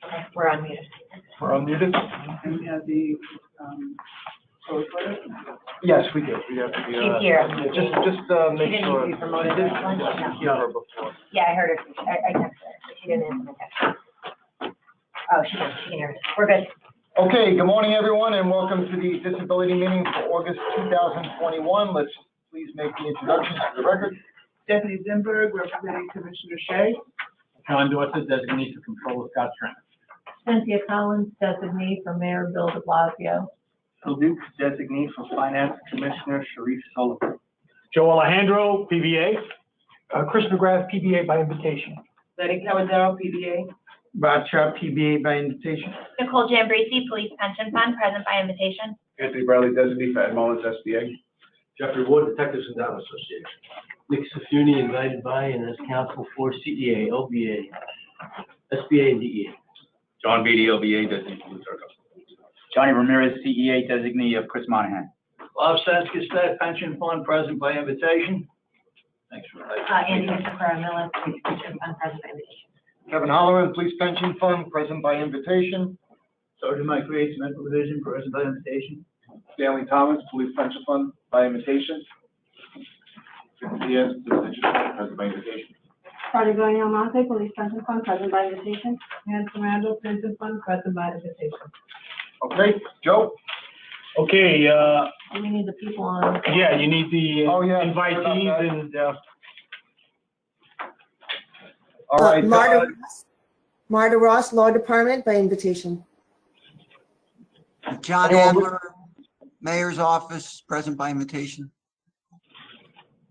Okay, we're unmuted. We're unmuted? And we have the, code for it. Yes, we do. We have to be, She's here. Just make She sure. didn't be promoted this one? Hear her before. Yeah, I heard her. I texted her, but she didn't answer my text. Oh, she did. She can hear us. We're good. Okay, good morning, everyone, and welcome to the disability meeting for August 2021. Let's please make the introductions to the record. Stephanie Zimberg, representing Commissioner Shea. John Dorset, designee for Controller Scott Trent. Cynthia Collins, designee for Mayor Bill de Blasio. Phil Dukes, designee for Finance Commissioner Sharif Sullivan. Joe Alejandro, PBA. Chris McGrath, PBA by invitation. Letty Cavazero, PBA. Bob Sharp, PBA by invitation. Nicole Jambrisi, Police Pension Fund, present by invitation. Anthony Bradley, designee for Ed Mullins, SBA. Jeffrey Wood, Detectives and Down Association. Nick Safuni, invited by and as counsel for CEA, OBA, SBA, and DEA. John Beatty, LBA, designee for Luterco. Johnny Ramirez, CEA, designee of Chris Monahan. Bob Saskis, State Pension Fund, present by invitation. Thanks for that. Andy Christopher Miller, Police Pension Fund, present by invitation. Kevin Holloran, Police Pension Fund, present by invitation. Sergeant Mike Reed, Mental Division, present by invitation. Stanley Thomas, Police Pension Fund, by invitation. Diaz, Citizenship Fund, present by invitation. Cardigan Almonte, Police Pension Fund, present by invitation. And Fernando, Pension Fund, present by invitation. Okay, Joe? Okay, Do we need the people on? yeah, you need the Oh, yeah. invitees and, All right. Marta Ross, Law Department, by invitation. John Adler, Mayor's Office, present by invitation.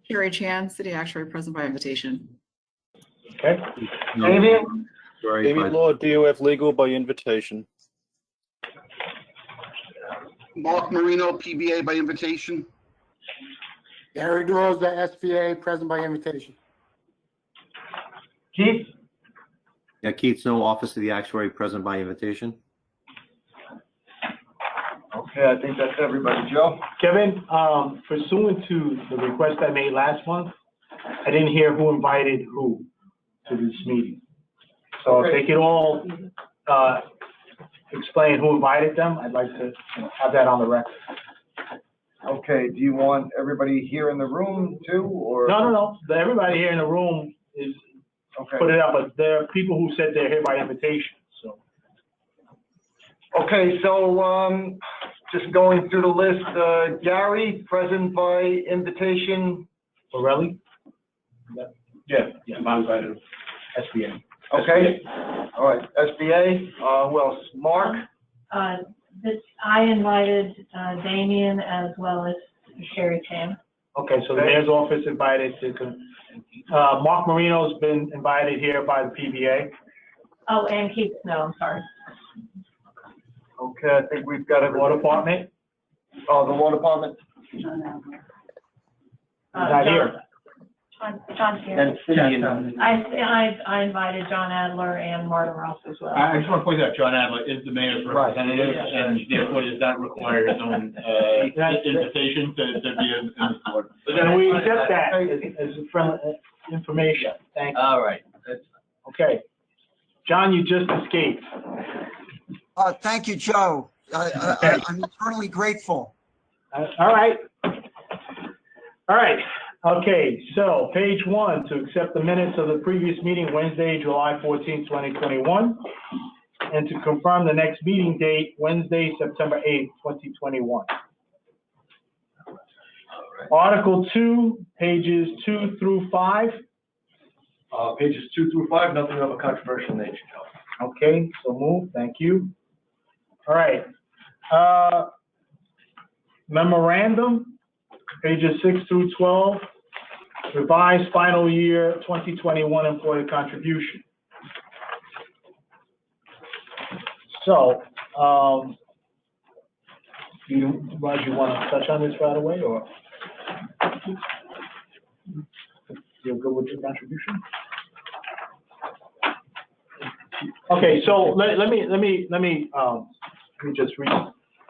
Sherry Chan, City Actuary, present by invitation. okay. Damien? David Law, DOF Legal by invitation. Mark Marino, PBA, by invitation. Gary DeRosa, SBA, present by invitation. Keith? Yeah, Keith Snow, Office of the Actuary, present by invitation. Okay, I think that's everybody. Joe? Kevin, pursuant to the request I made last month, I didn't hear who invited who to this meeting. So if they could all, explain who invited them, I'd like to have that on the record. Okay, do you want everybody here in the room too, or? No. Everybody here in the room is, Okay. put it up, but there are people who said they're here by invitation, so. Okay, so, just going through the list, Gary, present by invitation. Borelli? Yeah, I'm invited. SBA. Okay, all right, SBA, who else? Mark? I invited, Damien as well as Sherry Chan. Okay, so the mayor's office invited to, Mark Marino's been invited here by the PBA. Oh, and Keith Snow, I'm sorry. Okay, I think we've got Law a Department, Oh, the law department? not here. John's here. And City and. I invited John Adler and Marta Ross as well. I just want to point out, John Adler is the mayor's representative, and therefore does not require his own, invitation to be in the board. But then we accept that as a friendly information. Thank you. All right. Okay. John, you just escaped. Thank you, Joe. I'm eternally grateful. All right. Okay, so page 1, to accept the minutes of the previous meeting, Wednesday, July 14, 2021, and to confirm the next meeting date, Wednesday, September 8, 2021. Article 2, pages 2 through 5. Pages 2 through 5, nothing of a controversial nature, Joe. Okay, so move, thank you. All right. Memorandum, pages 6 through 12, revised final year 2021 employee contribution. So, Raj, you want to touch on this right away, or you're good with your contribution? Okay, so let me just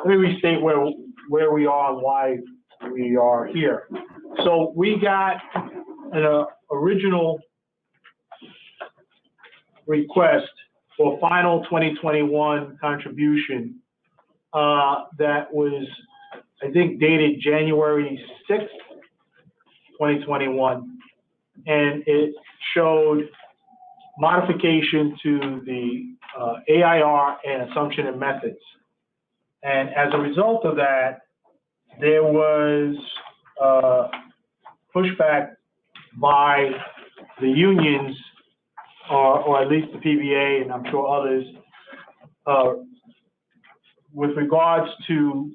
restate where we are and why we are here. So we got an original request for final 2021 contribution that was, I think, dated January 6th, 2021. And it showed modification to the AIR and assumption and methods. And as a result of that, there was pushback by the unions, or at least the PBA, and I'm sure others, with regards to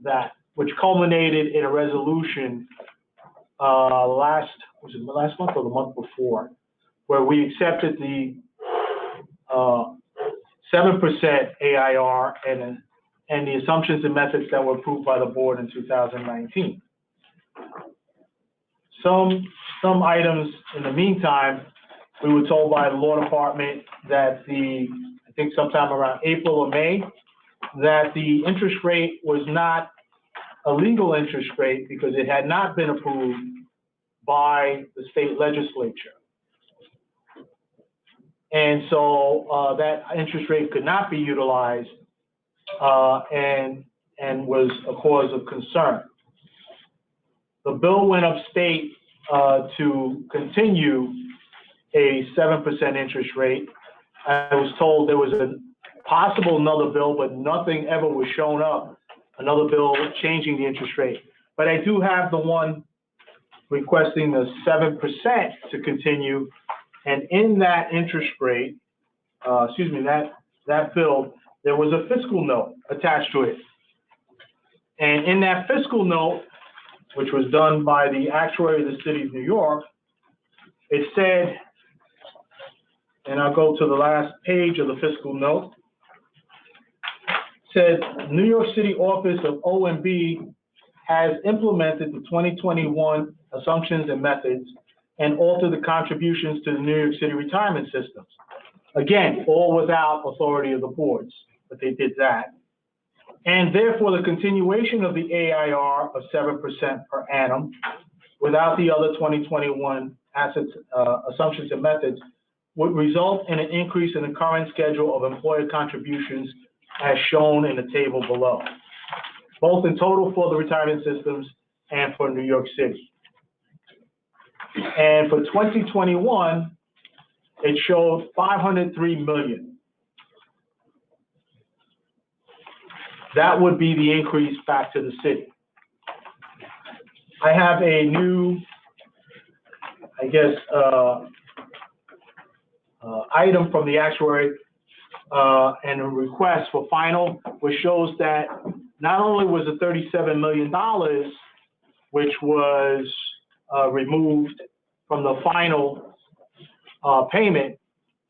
that, which culminated in a resolution was it the last month or the month before, where we accepted the 7% AIR and the assumptions and methods that were approved by the board in 2019. Some items in the meantime, we were told by the law department that I think sometime around April or May, that the interest rate was not a legal interest rate because it had not been approved by the state legislature. And so that interest rate could not be utilized and was a cause of concern. The bill went upstate to continue a 7% interest rate. I was told there was a possible another bill, but nothing ever was shown up, another bill changing the interest rate. But I do have the one requesting the 7% to continue, and in that interest rate, that bill, there was a fiscal note attached to it. And in that fiscal note, which was done by the actuary of the city of New York, it said, and I'll go to the last page of the fiscal note, it said, New York City Office of OMB has implemented the 2021 assumptions and methods and altered the contributions to the New York City retirement systems. Again, all without authority of the boards, but they did that. And therefore, the continuation of the AIR of 7% per annum without the other 2021 assets, assumptions and methods would result in an increase in the current schedule of employer contributions as shown in the table below, both in total for the retirement systems and for New York City. And for 2021, it showed $503 million. That would be the increase back to the city. I have a new, I guess, item from the actuary and a request for final, which shows that not only was the $37 million, which was removed from the final payment,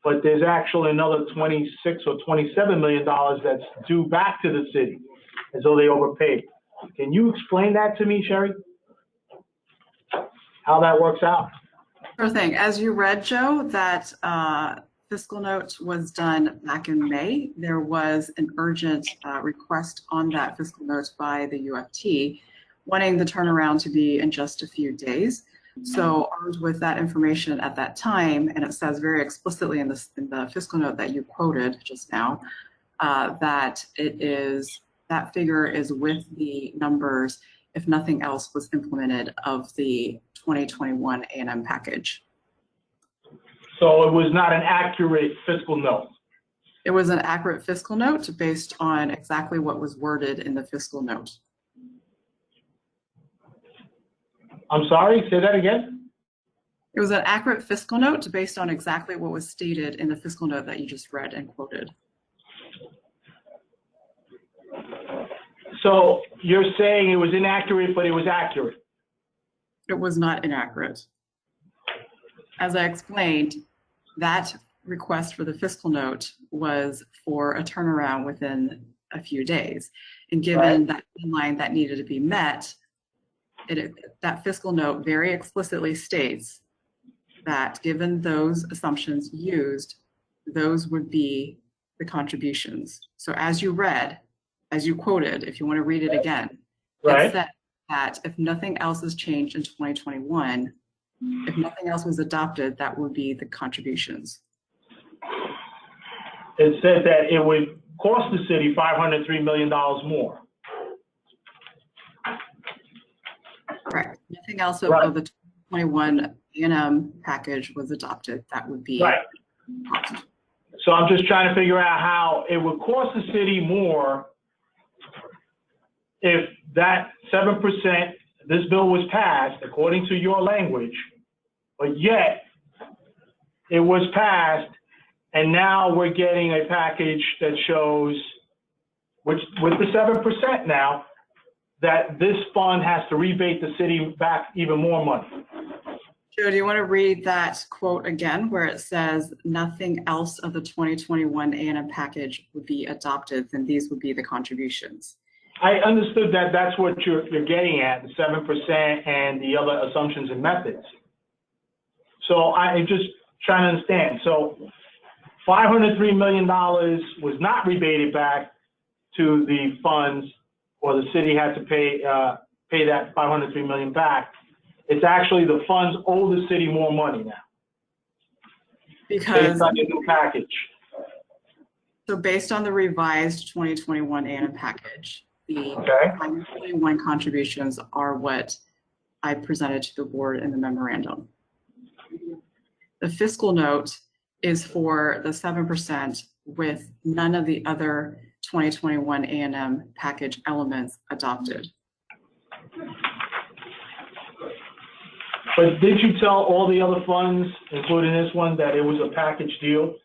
but there's actually another $26 or $27 million that's due back to the city, as though they overpaid. Can you explain that to me, Sherry? How that works out? Sure thing. As you read, Joe, that fiscal note was done back in May. There was an urgent request on that fiscal note by the UFT, wanting the turnaround to be in just a few days. So armed with that information at that time, and it says very explicitly in the fiscal note that you quoted just now, that that figure is with the numbers, if nothing else was implemented, of the 2021 A&M package. So it was not an accurate fiscal note? It was an accurate fiscal note based on exactly what was worded in the fiscal note. I'm sorry, say that again? It was an accurate fiscal note based on exactly what was stated in the fiscal note that you just read and quoted. So you're saying it was inaccurate, but it was accurate? It was not inaccurate. As I explained, that request for the fiscal note was for a turnaround within a few days. And given that deadline that needed to be met, that fiscal note very explicitly states that given those assumptions used, those would be the contributions. So as you read, as you quoted, if you want to read it again, it said that if nothing else is changed in 2021, if nothing else was adopted, that would be the contributions. it said that it would cost the city $503 million more. Correct. Nothing else Right. of the 2021 A&M package was adopted. That would be. Right. So I'm just trying to figure out how it would cost the city more if that 7%, this bill was passed according to your language, but yet it was passed, and now we're getting a package that shows, which with the 7% now, that this fund has to rebate the city back even more money. Joe, do you want to read that quote again where it says nothing else of the 2021 A&M package would be adopted, then these would be the contributions? I understood that that's what you're getting at, the 7% and the other assumptions and methods. So I'm just trying to understand. So $503 million was not rebated back to the funds, or the city had to pay that $503 million back. It's actually the funds owe the city more money now. Because based on the new package. So based on the revised 2021 A&M package, the 2021 contributions are what I presented to the board in the memorandum. The fiscal note is for the 7% with none of the other 2021 A&M package elements adopted. But did you tell all the other funds, including this one, that it was a package deal?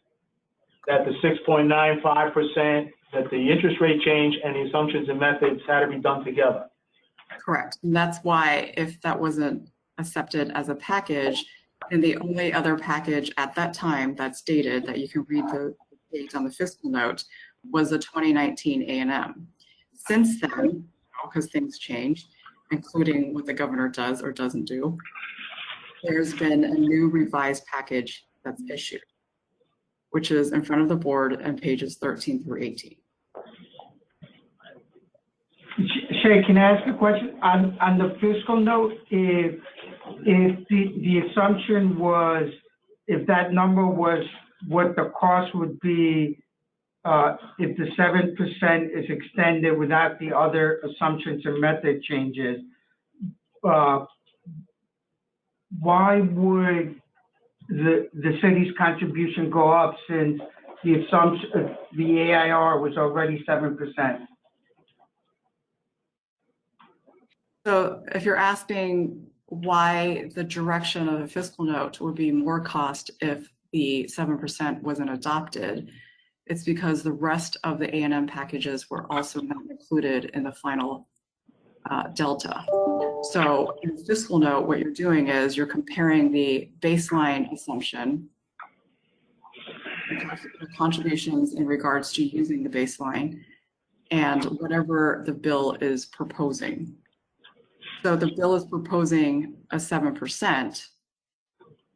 That the 6.95%, that the interest rate change and the assumptions and methods had to be done together? Correct. And that's why if that wasn't accepted as a package, then the only other package at that time that's dated, that you can read the date on the fiscal note, was the 2019 A&M. Since then, because things changed, including what the governor does or doesn't do, there's been a new revised package that's issued, which is in front of the board on pages 13 through 18. Shay, can I ask a question? On the fiscal note, if the assumption was, if that number was what the cost would be, if the 7% is extended without the other assumptions and method changes, why would the city's contribution go up since the assumption, the AIR was already 7%? So if you're asking why the direction of the fiscal note would be more cost if the 7% wasn't adopted, it's because the rest of the A&M packages were also not included in the final delta. So in the fiscal note, what you're doing is you're comparing the baseline assumption, the contributions in regards to using the baseline, and whatever the bill is proposing. So the bill is proposing a 7%,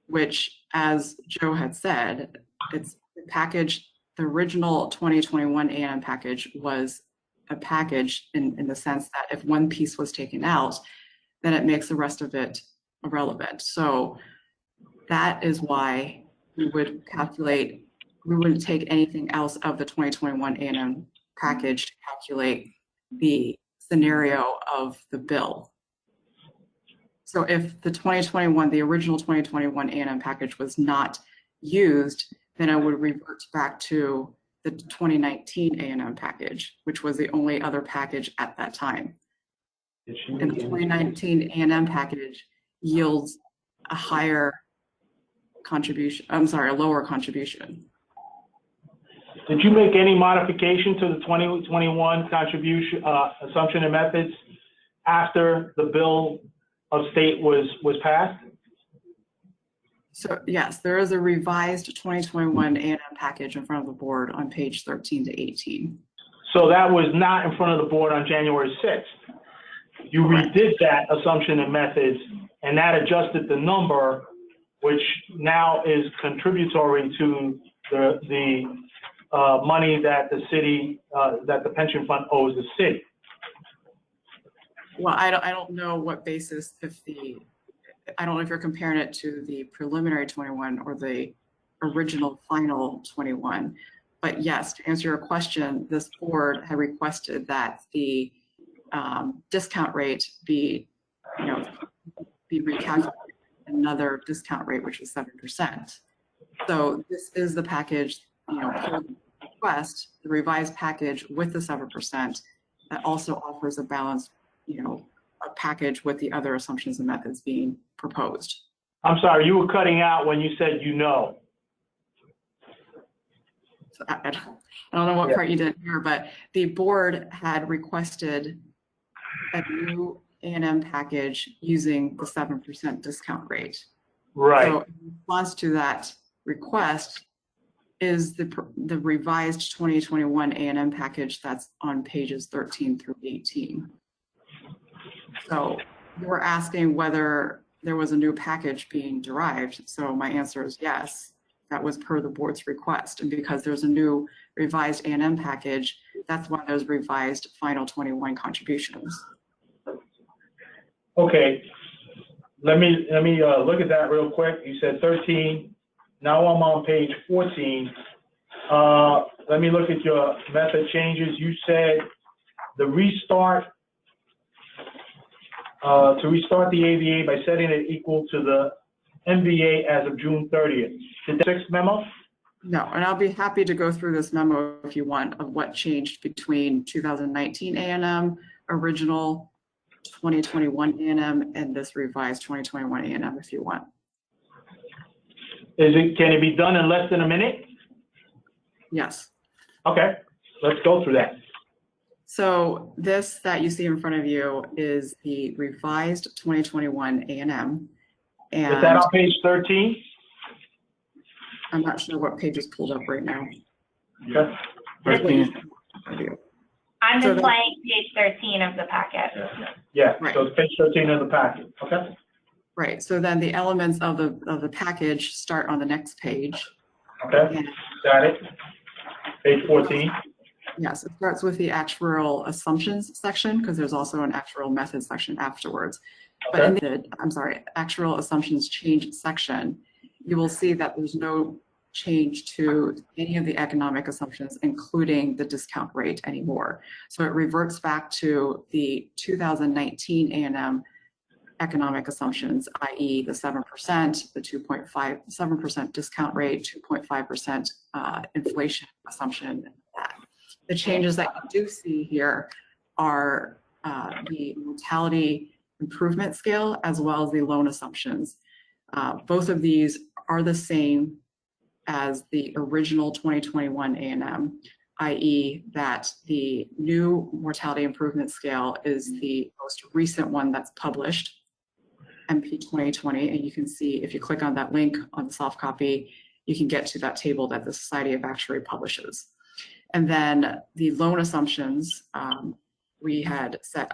which, as Joe had said, it's the package, the original 2021 A&M package was a package in the sense that if one piece was taken out, then it makes the rest of it irrelevant. So that is why we would calculate, we wouldn't take anything else of the 2021 A&M package to calculate the scenario of the bill. So if the 2021, the original 2021 A&M package was not used, then I would revert back to the 2019 A&M package, which was the only other package at that time. And the 2019 A&M package yields a higher contribution, I'm sorry, a lower contribution. Did you make any modification to the 2021 contribution assumption and methods after the bill of state was passed? So yes, there is a revised 2021 A&M package in front of the board on page 13 to 18. So that was not in front of the board on January 6th. You redid that assumption and methods, and that adjusted the number, which now is contributory to the money that the city, that the pension fund owes the city. Well, I don't know what basis, I don't know if you're comparing it to the preliminary 21 or the original final 21, But yes, to answer your question, this board had requested that the discount rate be recalculated another discount rate, which is 7%. So this is the package, per request, the revised package with the 7% that also offers a balanced, a package with the other assumptions and methods being proposed. I'm sorry, you were cutting out when you said So I don't know what part you didn't hear, but the board had requested a new A&M package using the 7% discount rate. Right. So in response to that request is the revised 2021 A&M package that's on pages 13 through 18. So you were asking whether there was a new package being derived. So my answer is yes, that was per the board's request. And because there's a new revised A&M package, that's why there's revised final 21 contributions. Okay, let me look at that real quick. You said 13. Now I'm on page 14. Let me look at your method changes. You said the restart, to restart the AVA by setting it equal to the MVA as of June 30th. Did that fix memo? No, and I'll be happy to go through this memo if you want of what changed between 2019 A&M, original 2021 A&M, and this revised 2021 A&M if you want. Can it be done in less than a minute? Yes. Okay, let's go through that. So this that you see in front of you is the revised 2021 A&M. And is that on page 13? I'm not sure what page is pulled up right now. Okay. 13. I'm So displaying page 13 of the packet. Yeah, Right. so it's page 13 of the packet. Okay. Right. So then the elements of the package start on the next page. Okay. And Got it. Page 14. yes, it starts with the actuarial assumptions section because there's also an actuarial method section afterwards. But in the, actuarial assumptions change section, you will see that there's no change to any of the economic assumptions, including the discount rate anymore. So it reverts back to the 2019 A&M economic assumptions, i.e. the 7%, the 2.57% discount rate, 2.5% inflation assumption. The changes that you do see here are the mortality improvement scale as well as the loan assumptions. Both of these are the same as the original 2021 A&M, i.e. that the new mortality improvement scale is the most recent one that's published, MP 2020, and you can see if you click on that link on the soft copy, you can get to that table that the Society of Actuary publishes. And then the loan assumptions, I had said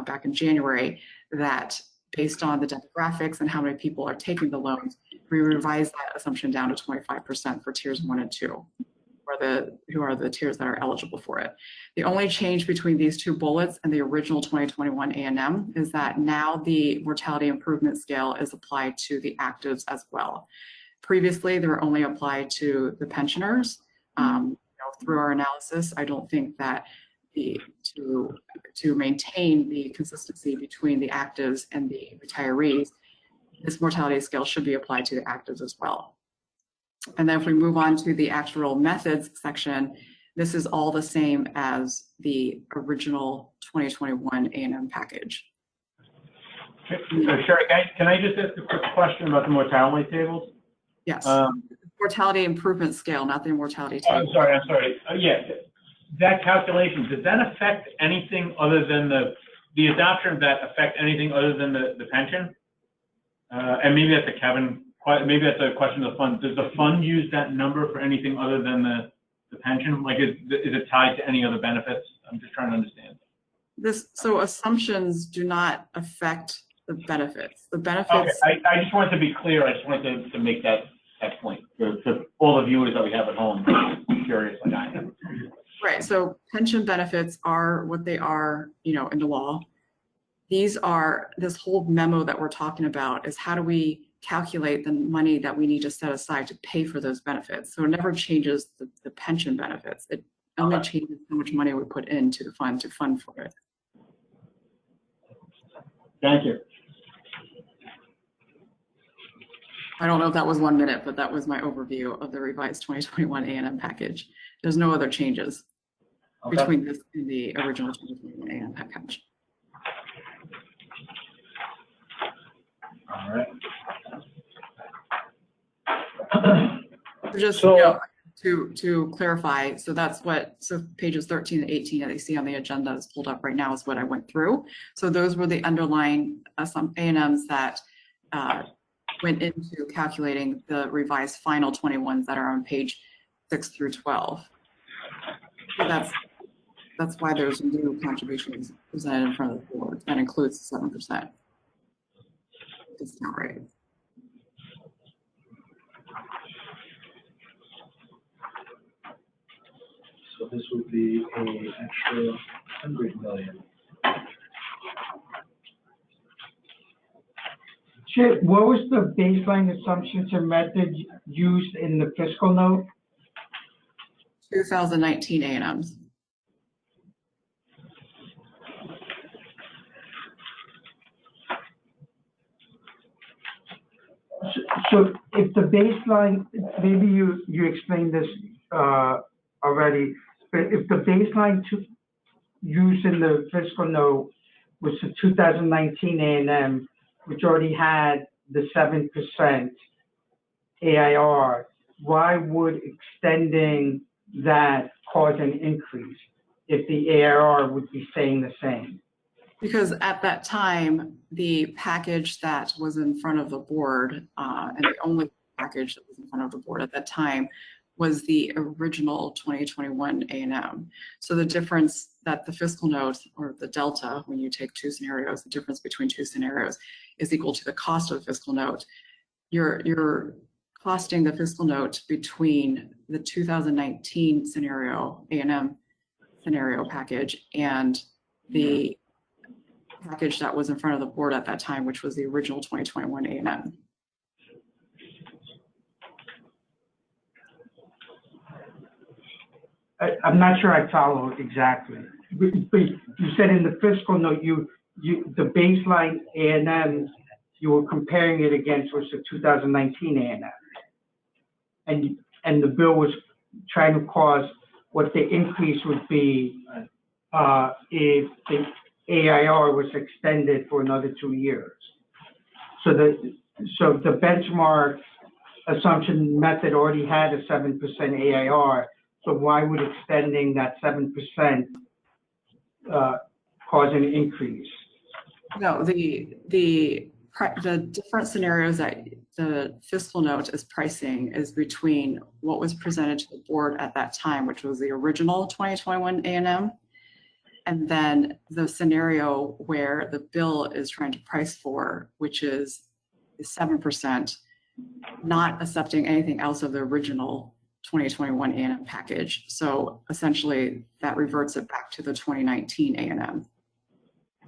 back in January that based on the demographics and how many people are taking the loans, we revised that assumption down to 25% for tiers 1 and 2, who are the tiers that are eligible for it. The only change between these two bullets and the original 2021 A&M is that now the mortality improvement scale is applied to the actives as well. Previously, they were only applied to the pensioners. Through our analysis, I don't think that to maintain the consistency between the actives and the retirees, this mortality scale should be applied to the actives as well. And then if we move on to the actuarial methods section, this is all the same as the original 2021 A&M package. Sherry, can I just ask a quick question about the mortality tables? Yes. Mortality improvement scale, not the mortality table. I'm sorry. Yeah, that calculation, does that affect anything other than the adoption of that affect anything other than the pension? And maybe that's maybe that's a question of the fund. Does the fund use that number for anything other than the pension? Like, is it tied to any other benefits? I'm just trying to understand. So assumptions do not affect the benefits. The benefits. Okay, I just wanted to be clear. I just wanted to make that point for all the viewers that we have at home. Curious like I am. Right. So pension benefits are what they are, in the law. This whole memo that we're talking about is how do we calculate the money that we need to set aside to pay for those benefits. So it never changes the pension benefits. It only changes how much money we put into the fund to fund for it. Thank you. I don't know if that was 1 minute, but that was my overview of the revised 2021 A&M package. There's no other changes between this and the original 2021 A&M package. All right. So just So- to clarify, so that's what, so pages 13 and 18 that you see on the agenda is pulled up right now is what I went through. So those were the underlying some A&Ms that went into calculating the revised final 21s that are on page 6 through 12. So that's why there's new contributions presented in front of the board. That includes the 7% discount rate. So this would be an extra 100 million. Chip, what was the baseline assumptions and method used in the fiscal note? 2019 A&Ms. So if the baseline, maybe you explained this already, but if the baseline used in the fiscal note was the 2019 A&M, which already had the 7% AIR, why would extending that cause an increase if the AIR would be staying the same? Because at that time, the package that was in front of the board, and the only package that was in front of the board at that time, was the original 2021 A&M. So the difference that the fiscal note, or the delta, when you take two scenarios, the difference between two scenarios is equal to the cost of the fiscal note. You're costing the fiscal note between the 2019 scenario, A&M scenario package, and the package that was in front of the board at that time, which was the original 2021 A&M. I'm not sure I follow exactly. But you said in the fiscal note, the baseline A&M, you were comparing it against was the 2019 A&M. And the bill was trying to cause what the increase would be if the AIR was extended for another 2 years. So the benchmark assumption method already had a 7% AIR. So why would extending that 7% cause an increase? No, the different scenarios that the fiscal note is pricing is between what was presented to the board at that time, which was the original 2021 A&M, and then the scenario where the bill is trying to price for, which is 7%, not accepting anything else of the original 2021 A&M package. So essentially that reverts it back to the 2019 A&M.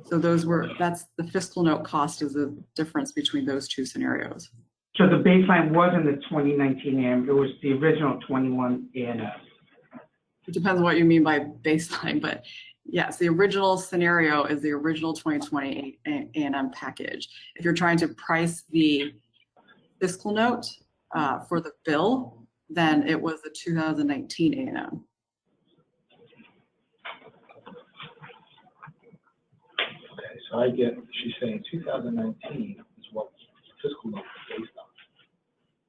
So that's the fiscal note cost is the difference between those two scenarios. So the baseline wasn't the 2019 A&M, it was the original 21 A&M. It depends on what you mean by baseline, but yes, the original scenario is the original 2020 A&M package. If you're trying to price the fiscal note for the bill, then it was the 2019 A&M. Okay, so I get, she's saying 2019 is what fiscal note was based on.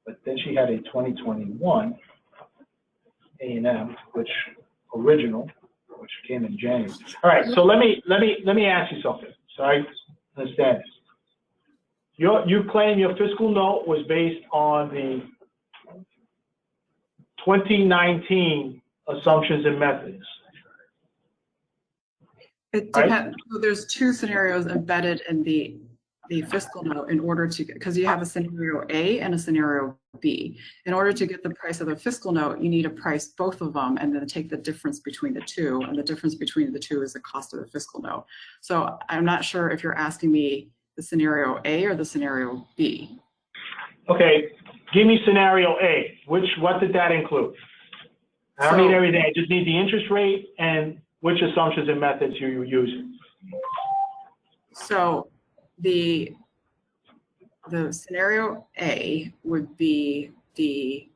But then she had a 2021 A&M, which came in January. All right, so let me ask you something, so I understand this. You claim your fiscal note was based on the 2019 assumptions and methods. It depends. So there's two scenarios embedded in the fiscal note in order to, because you have a scenario A and a scenario B. In order to get the price of the fiscal note, you need to price both of them and then take the difference between the two. And the difference between the two is the cost of the fiscal note. So I'm not sure if you're asking me the scenario A or the scenario B. Okay, give me scenario A. What did that include? I don't need everything. I just need the interest rate and which assumptions and methods you're using. So the scenario A would be the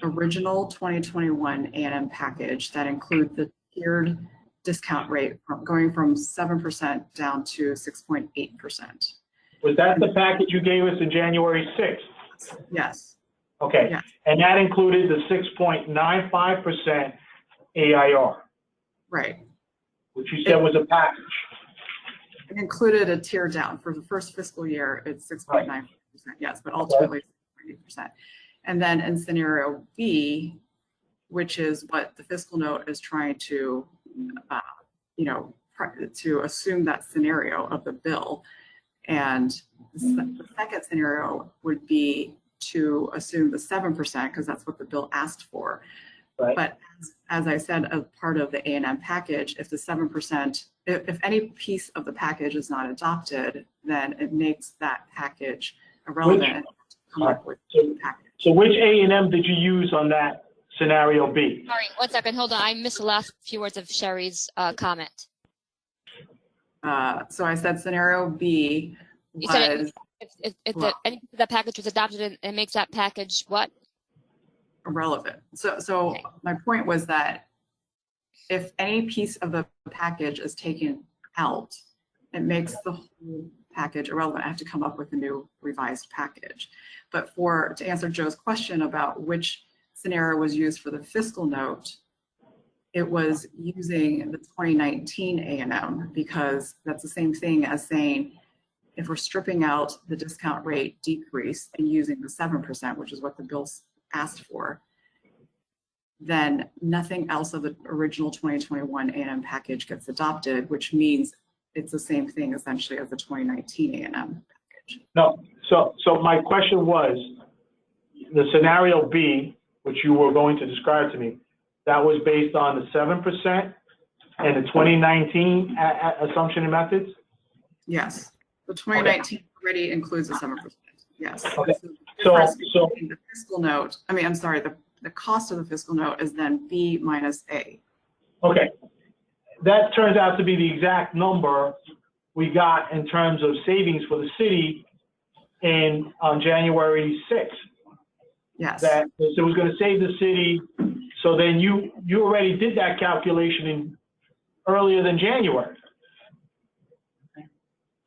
original 2021 A&M package that include the tiered discount rate going from 7% down to 6.8%. Was that the package you gave us in January 6th? Yes. Okay. Yes. And that included the 6.95% AIR. Right. Which you said was a package. It included a tier down. For the first fiscal year, it's 6.9%, yes, but ultimately 6.8%. And then in scenario B, which is what the fiscal note is trying to, to assume that scenario of the bill. And the second scenario would be to assume the 7%, because that's what the bill asked for. Right. But as I said, as part of the A&M package, if the 7%, if any piece of the package is not adopted, then it makes that package irrelevant. So which A&M did you use on that scenario B? Sorry, 1 second, hold on. I missed the last few words of Sherry's comment. So I said scenario B was... You said if any of that package was adopted, it makes that package what? Irrelevant. So okay. My point was that if any piece of the package is taken out, it makes the whole package irrelevant. I have to come up with a new revised package. But to answer Joe's question about which scenario was used for the fiscal note, it was using the 2019 A&M, because that's the same thing as saying if we're stripping out the discount rate decrease and using the 7%, which is what the bill asked for, then nothing else of the original 2021 A&M package gets adopted, which means it's the same thing essentially as the 2019 A&M package. No, so my question was, the scenario B, which you were going to describe to me, that was based on the 7% and the 2019 assumption and methods? Yes, the 2019 already includes the 7%, yes. Okay. So the fiscal note, I'm sorry, the cost of the fiscal note is then B minus A. Okay. That turns out to be the exact number we got in terms of savings for the city on January 6th. Yes. That it was going to save the city. So then you already did that calculation earlier than January.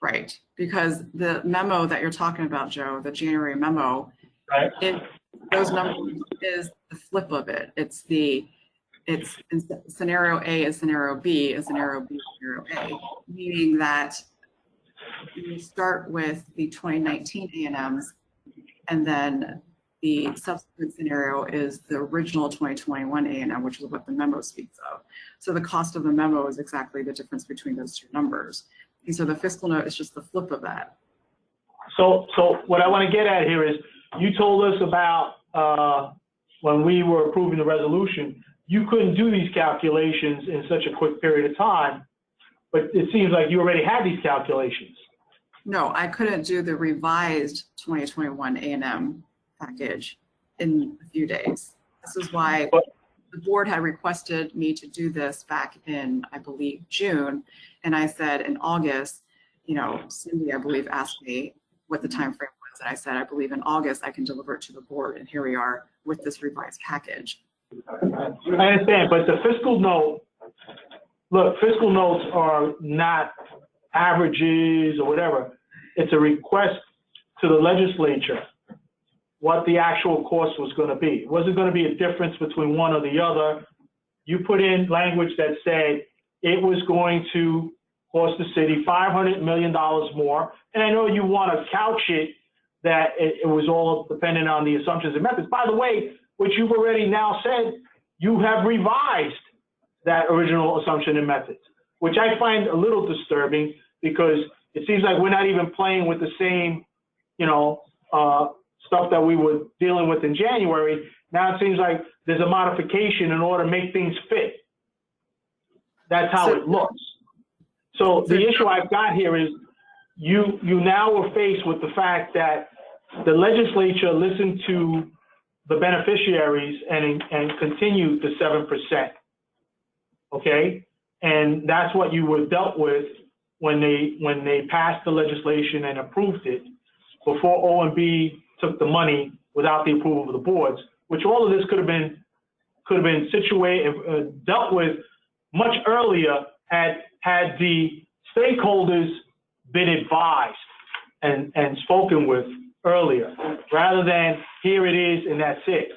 Right, because the memo that you're talking about, Joe, the January memo, right? Those numbers is the flip of it. It's scenario A is scenario B is scenario B is scenario A, meaning that you start with the 2019 A&Ms, and then the subsequent scenario is the original 2021 A&M, which is what the memo speaks of. So the cost of the memo is exactly the difference between those two numbers. And so the fiscal note is just the flip of that. So what I want to get at here is, you told us about when we were approving the resolution, you couldn't do these calculations in such a quick period of time, but it seems like you already had these calculations. No, I couldn't do the revised 2021 A&M package in a few days. This is why the board had requested me to do this back in, I believe, June. And I said in August, Cindy, I believe, asked me what the time frame was. And I said, I believe in August, I can deliver it to the board. And here we are with this revised package. I understand, but the fiscal note, look, fiscal notes are not averages or whatever. It's a request to the legislature what the actual cost was going to be. It wasn't going to be a difference between one or the other. You put in language that said it was going to cost the city $500 million more. And I know you want to couch it that it was all dependent on the assumptions and methods. By the way, which you've already now said, you have revised that original assumption and methods, which I find a little disturbing, because it seems like we're not even playing with the same, stuff that we were dealing with in January. Now it seems like there's a modification in order to make things fit. That's how it looks. So the issue I've got here is you now are faced with the fact that the legislature listened to the beneficiaries and continue the 7%. Okay? And that's what you were dealt with when they passed the legislation and approved it before OMB took the money without the approval of the boards, which all of this could have been situated, dealt with much earlier had the stakeholders been advised and spoken with earlier, rather than here it is and that's it.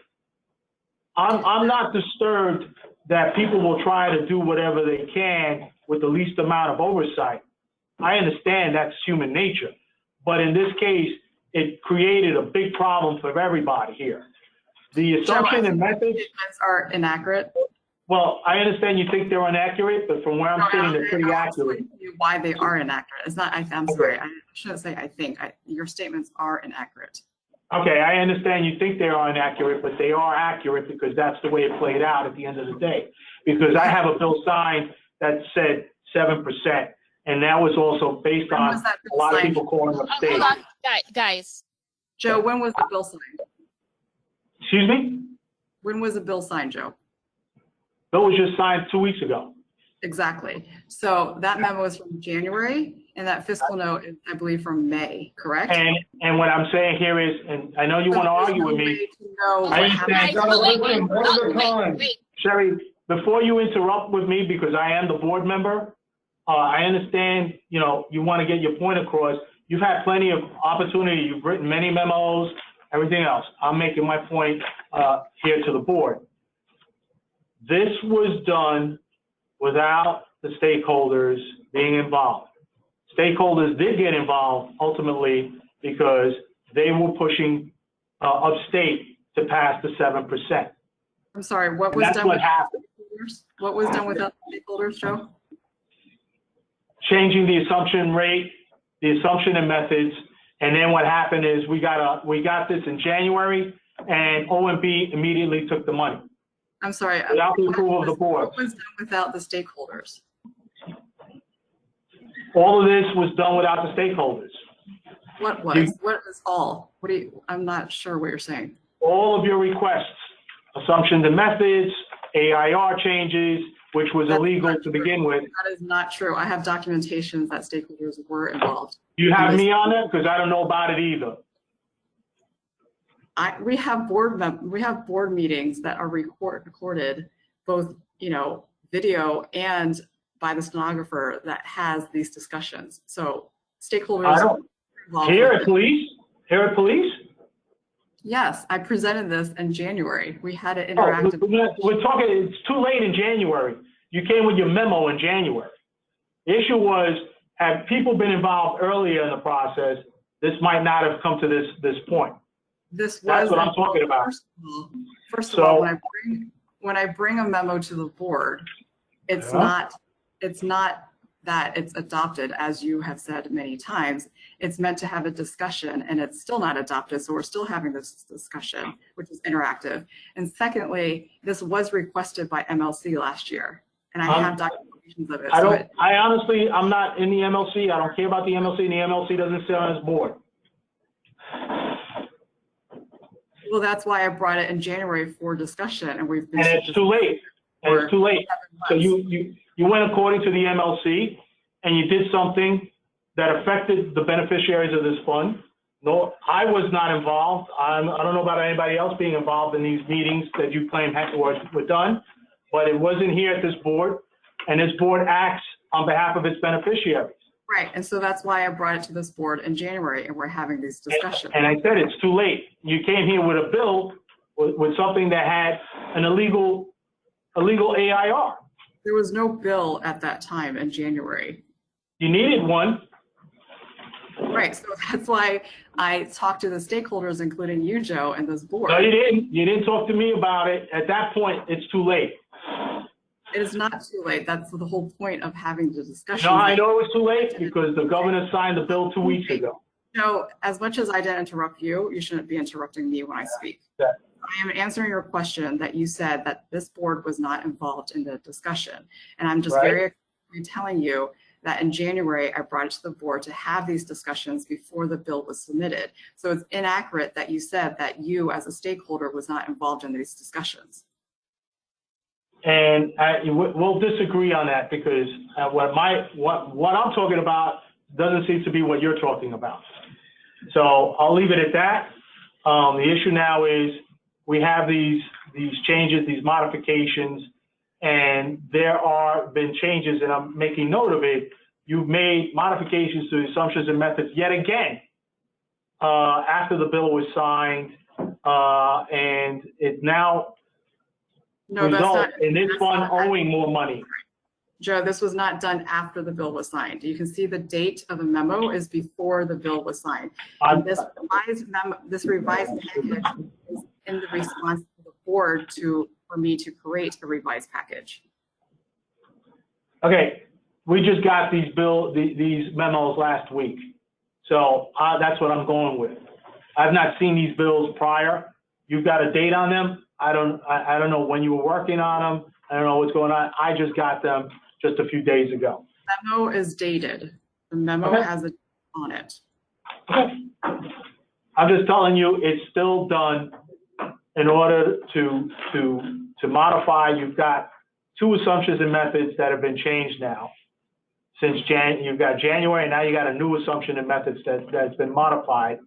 I'm not disturbed that people will try to do whatever they can with the least amount of oversight. I understand that's human nature, but in this case, it created a big problem for everybody here. The assumption and methods are inaccurate. Well, I understand you think they're inaccurate, but from where I'm sitting, they're pretty accurate. Why they are inaccurate? It's not. I'm sorry. I shouldn't say I think. Your statements are inaccurate. Okay, I understand you think they are inaccurate, but they are accurate because that's the way it played out at the end of the day. Because I have a bill signed that said 7%, and that was also based on a lot of people calling up state. Hold on, guys. Joe, when was the bill signed? Excuse me? When was the bill signed, Joe? Bill was just signed 2 weeks ago. Exactly. So that memo is from January, and that fiscal note is, I believe, from May, correct? And what I'm saying here is, and I know you want to argue with me. I understand. Sherry, before you interrupt with me, because I am the board member, I understand, you want to get your point across. You've had plenty of opportunity. You've written many memos, everything else. I'm making my point here to the board. This was done without the stakeholders being involved. Stakeholders did get involved ultimately because they were pushing upstate to pass the 7%. I'm sorry, what was That's done what with happened. stakeholders? What was done without stakeholders, Joe? Changing the assumption rate, the assumption and methods, and then what happened is we got this in January, and OMB immediately took the money. I'm sorry. Without the approval of the board. What was done without the stakeholders? All of this was done without the stakeholders. What was? What is all? What do you? I'm not sure what you're saying. All of your requests, assumptions and methods, AIR changes, which was illegal to begin with. That is not true. I have documentations that stakeholders were involved. You have me on it because I don't know about it either. We have board meetings that are recorded, both video and by the stenographer that has these discussions. So stakeholders. Here at police. Yes, I presented this in January. We had it interactive. We're talking. It's too late in January. You came with your memo in January. The issue was, had people been involved earlier in the process, this might not have come to this point. That's what I'm talking about. First of all, when I bring a memo to the board, it's not that it's adopted, as you have said many times. It's meant to have a discussion, and it's still not adopted, so we're still having this discussion, which is interactive. And secondly, this was requested by MLC last year, and I have documentations of it. I'm not in the MLC. I don't care about the MLC, and the MLC doesn't sit on this board. Well, that's why I brought it in January for discussion, and we've been. And it's too late. So you went according to the MLC, and you did something that affected the beneficiaries of this fund. No, I was not involved. I don't know about anybody else being involved in these meetings that you claim were done, but it wasn't here at this board, and this board acts on behalf of its beneficiaries. Right, and so that's why I brought it to this board in January, and we're having these discussions. And I said it's too late. You came here with a bill with something that had an illegal AIR. There was no bill at that time in January. You needed one. Right, so that's why I talked to the stakeholders, including you, Joe, and this board. No, you didn't. You didn't talk to me about it. At that point, it's too late. It is not too late. That's the whole point of having the discussion. No, I know it was too late because the governor signed the bill 2 weeks ago. So as much as I didn't interrupt you, you shouldn't be interrupting me when I speak. Yeah. I am answering your question that you said that this board was not involved in the discussion. And I'm just very clearly telling you that in January, I brought it to the board to have these discussions before the bill was submitted. So it's inaccurate that you said that you as a stakeholder was not involved in these discussions. And we'll disagree on that because what I'm talking about doesn't seem to be what you're talking about. So I'll leave it at that. The issue now is we have these changes, these modifications, and there are been changes, and I'm making note of it. You've made modifications to assumptions and methods yet again after the bill was signed, and it now results in this fund owing more money. Joe, this was not done after the bill was signed. You can see the date of the memo is before the bill was signed. And this revised package is in the response to the board for me to create a revised package. Okay, we just got these memos last week. So that's what I'm going with. I've not seen these bills prior. You've got a date on them. I don't know when you were working on them. I don't know what's going on. I just got them just a few days ago. The memo is dated. The memo has a date on it. Okay. I'm just telling you, it's still done in order to modify. You've got two assumptions and methods that have been changed now. Since you've got January, and now you got a new assumption and methods that's been modified.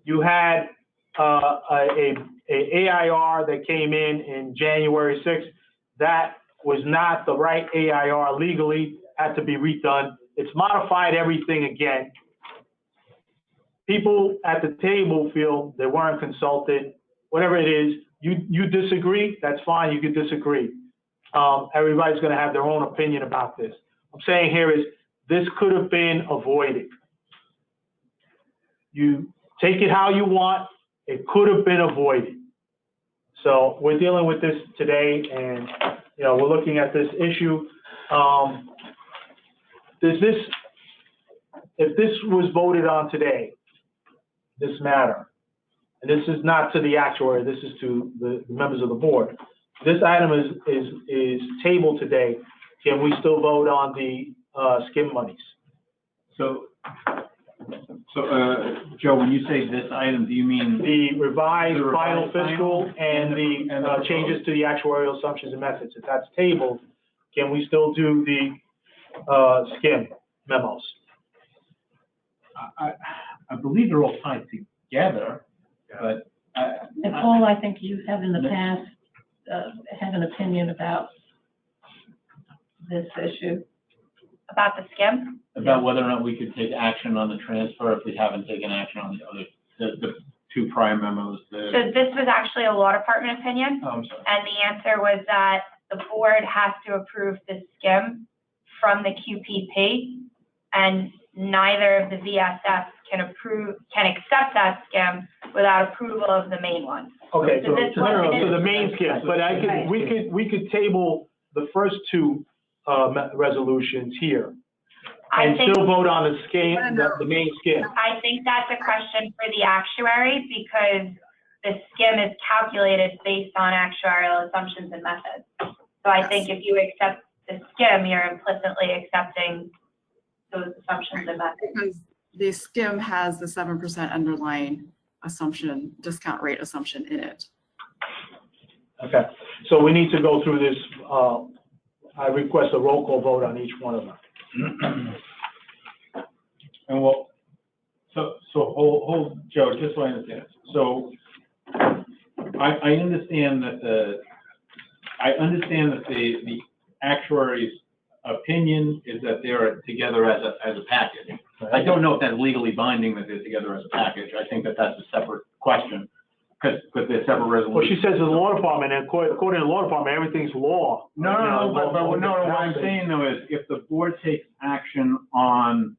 You had a AIR that came in January 6th. That was not the right AIR legally, had to be redone. It's modified everything again. People at the table feel they weren't consulted, whatever it is. You disagree, that's fine, you can disagree. Everybody's gonna have their own opinion about this. I'm saying here is, this could have been avoided. You take it how you want, it could have been avoided. So we're dealing with this today, and we're looking at this issue. If this was voted on today, this matter, and this is not to the actuary, this is to the members of the board. This item is tabled today. Can we still vote on the skim monies? So, Joe, when you say this item, do you mean the revised final fiscal and the changes to the actuarial assumptions and methods? If that's tabled, can we still do the skim memos? I believe they're all tied together, but Nicole, I think you have in the past had an opinion about this issue. About the skim? about whether or not we could take action on the transfer if we haven't taken action on the two prior memos. So this was actually a law department opinion. Oh, I'm sorry. And the answer was that the board has to approve the skim from the QPP, and neither of the VSFs can accept that skim without approval of the main one. Okay, So this so the main skim, but we could table the first two resolutions here and still vote on the skim, the main skim. I think that's a question for the actuary, because the skim is calculated based on actuarial assumptions and methods. So I think if you accept the skim, you're implicitly accepting those assumptions and methods. Because the skim has the 7% underlying assumption, discount rate assumption in it. Okay, so we need to go through this. I request a roll call vote on each one of them. And well, so hold, Joe, just so I understand. So I understand that the actuary's opinion is that they're together as a package. I don't know if that's legally binding that they're together as a package. I think that that's a separate question, because they're separate resolutions. Well, she says the law department, and according to the law department, everything's law. No, what I'm saying though is, if the board takes action on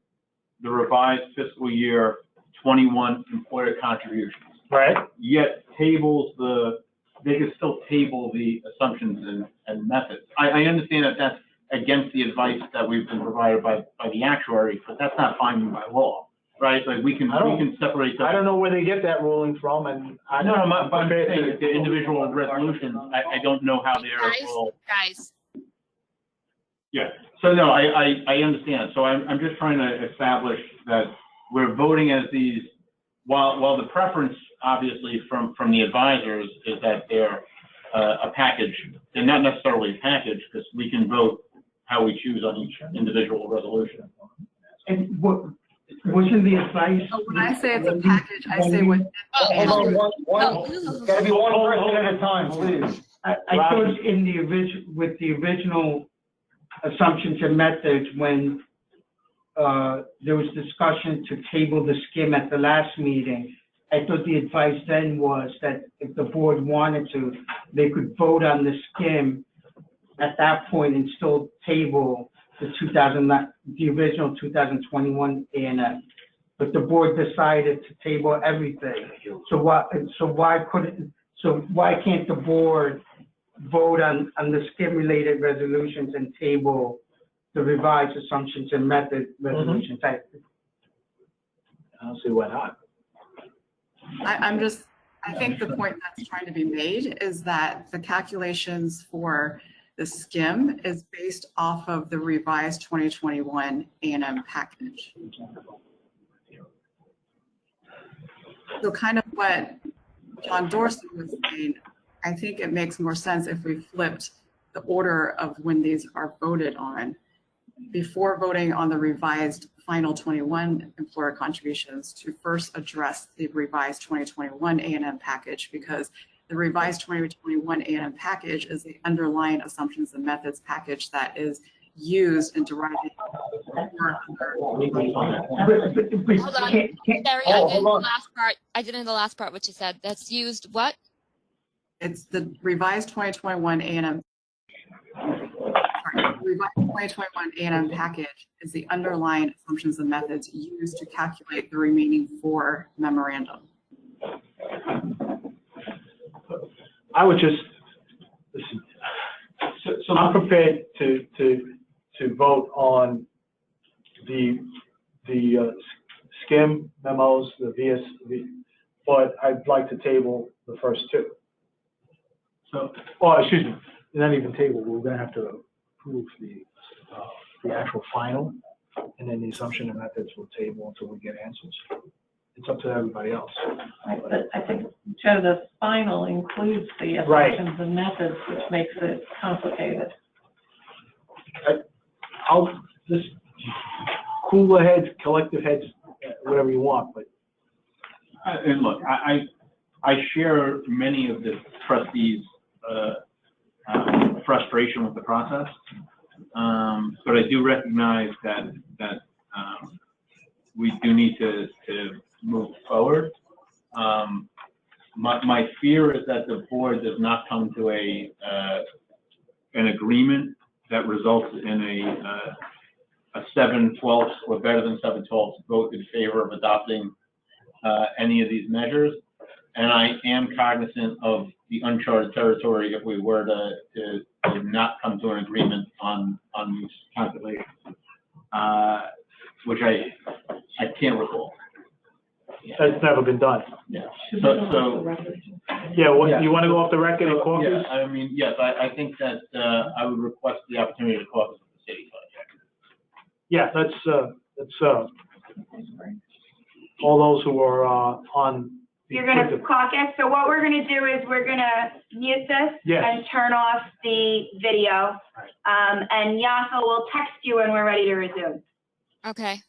the revised fiscal year 21 employer contributions, right? Yet they can still table the assumptions and methods. I understand that that's against the advice that we've been provided by the actuary, but that's not binding by law, right? Like we can separate. I don't know where they get that ruling from, and I'm saying the individual resolutions. I don't know how they're all. Guys, Yeah, so no, I understand. So I'm just trying to establish that we're voting as these, while the preference, obviously, from the advisors is that they're a package. They're not necessarily a package, because we can vote how we choose on each individual resolution. And wasn't the advice? So when I say it's a package, I say what. Hold on, gotta be one person at a time, please. I thought in the with the original assumptions and methods, when there was discussion to table the skim at the last meeting, I thought the advice then was that if the board wanted to, they could vote on the skim at that point and still table the original 2021 A&M. But the board decided to table everything. So why can't the board vote on the skim-related resolutions and table the revised assumptions and method resolutions? I don't see why not. I think the point that's trying to be made is that the calculations for the skim is based off of the revised 2021 A&M package. So kind of what John Dorsey was saying, I think it makes more sense if we flipped the order of when these are voted on. Before voting on the revised final 21 employer contributions, to first address the revised 2021 A&M package, because the revised 2021 A&M package is the underlying assumptions and methods package that is used in deriving. Hold on, Gary, I didn't hear the last part, what you said. That's used what? It's the revised 2021 A&M. The revised 2021 A&M package is the underlying assumptions and methods used to calculate the remaining 4 memorandum. I would just listen. So I'm prepared to vote on the skim memos, the VSV, but I'd like to table the first 2. So, excuse me, not even table. We're going to have to approve the actual final, and then the assumption and methods will table until we get answers. It's up to everybody else. Right, but I think, Joe, the final includes the assumptions and methods, which makes it complicated. I'll just cooler heads, collective heads, whatever you want, but. And look, I share many of the trustees' frustration with the process, but I do recognize that we do need to move forward. My fear is that the board does not come to an agreement that results in a 7/12 or better than 7/12 vote in favor of adopting any of these measures. And I am cognizant of the uncharted territory if we were to not come to an agreement on these calculations, which I can't recall. That's never been done. Yeah. So yeah, you want to go off the record and caucus? Yeah, I mean, yes, I think that I would request the opportunity to caucus with the city budget. Yeah, that's all those who are on. You're going to caucus. So what we're going to do is we're going to mute this and turn off the video. And Yasa will text you when we're ready to resume. Okay.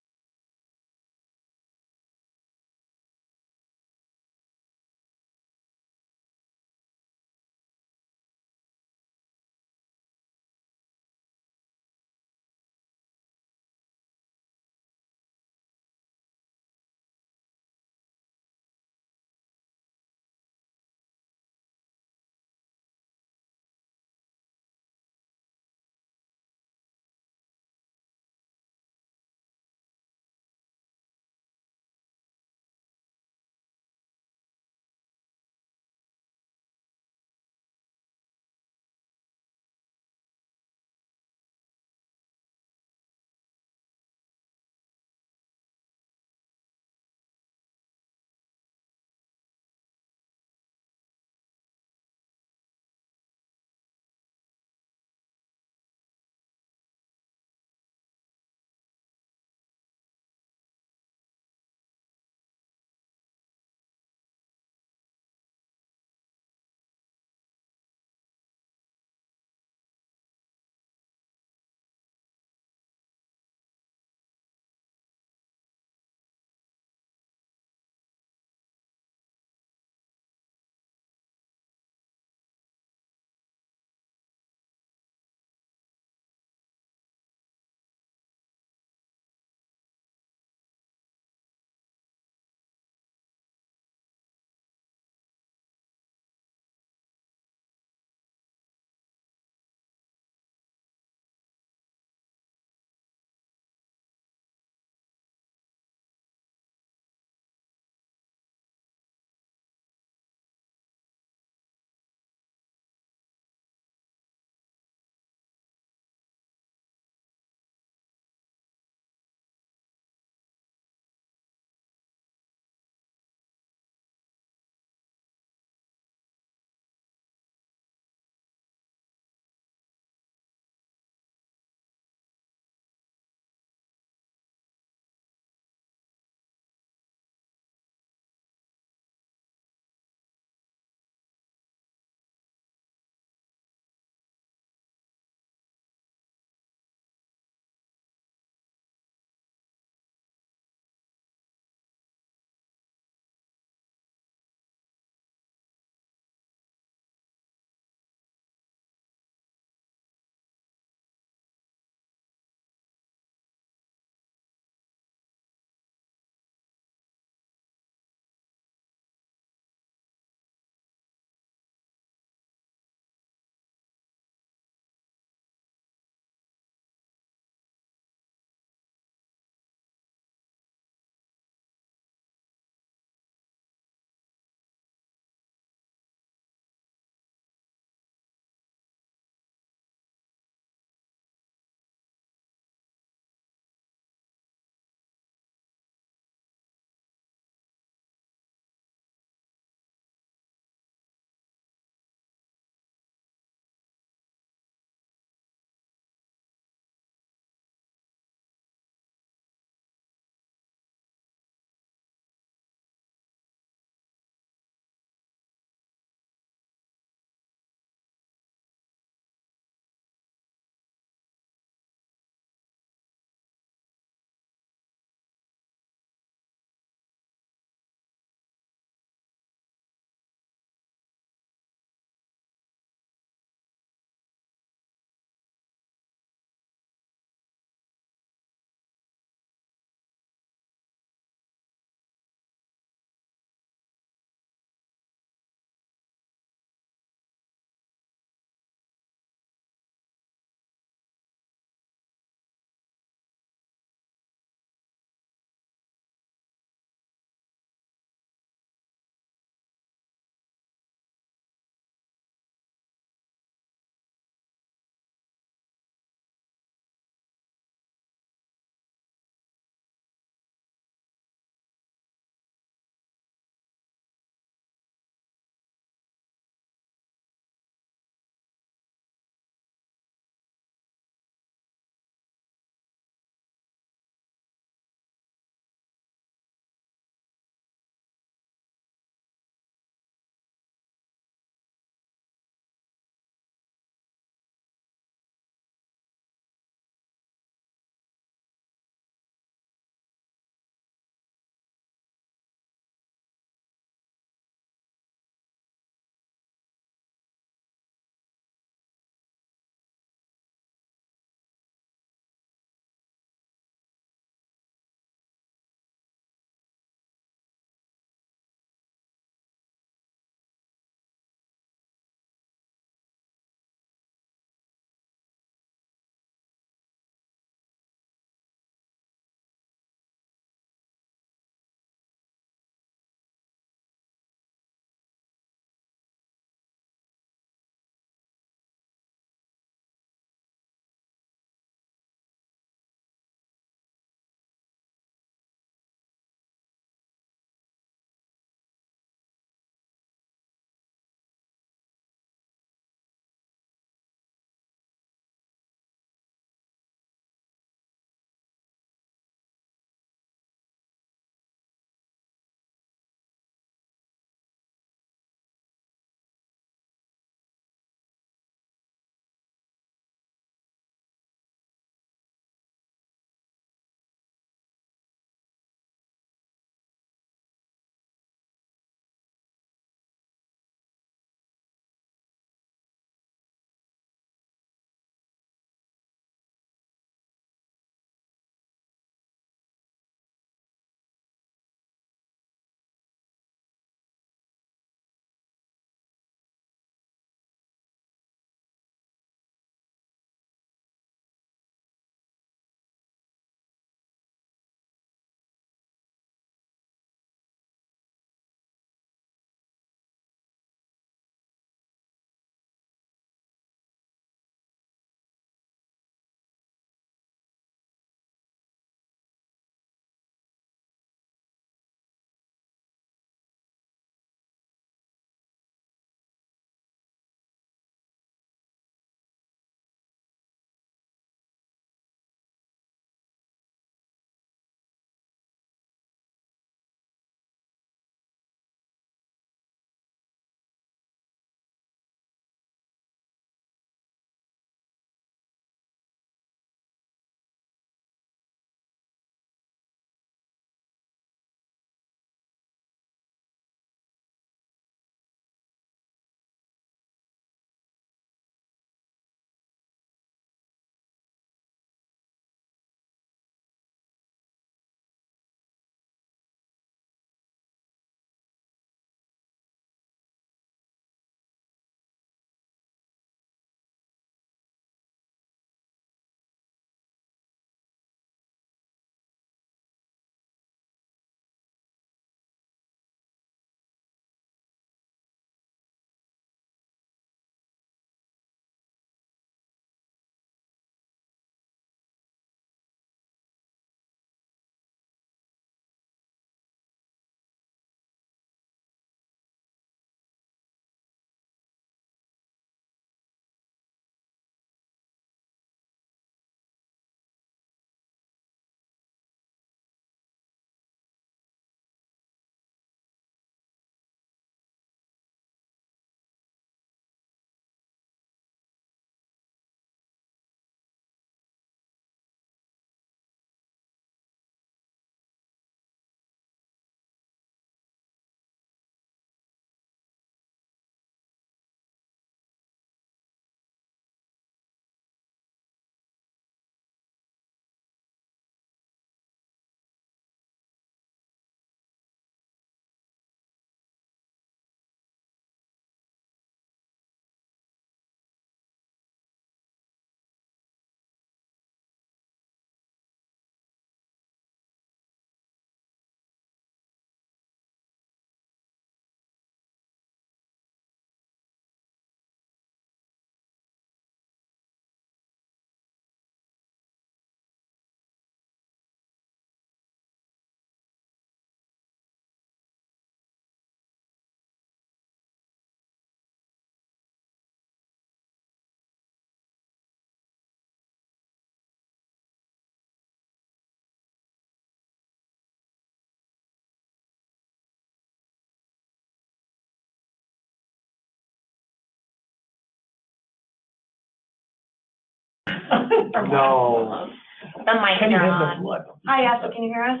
No. The mic Kenny you're has on. no blood. Hi, yes, can you hear us?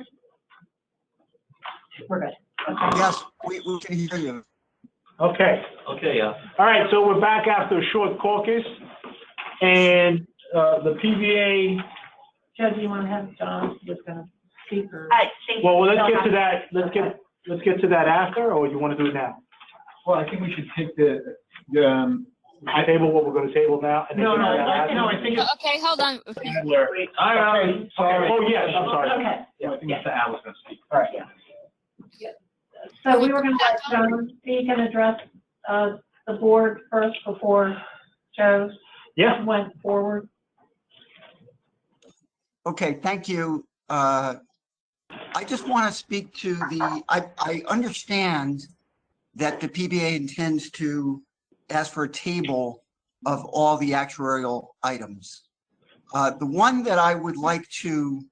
We're good. Yes, we can hear you. Okay. Okay, yeah. All right, so we're back after a short caucus, and the PBA, Joe, do you want to have John just gonna speak or? I think. well, let's they'll get have- to that, let's get to that after, or you want to do it now? Well, I think we should take the, Table what we're going to table now? and then no, get to that after? I think it's. Okay, hold on. Okay, sorry. Oh, yes, I'm sorry. Okay. Yeah, I think Mr. Al was gonna speak. All right. So we were gonna let Joan speak and address, the board first before Joe Yeah. went forward. Okay, thank you. I just want to speak to I understand that the PBA intends to ask for a table of all the actuarial items. The one that I would like to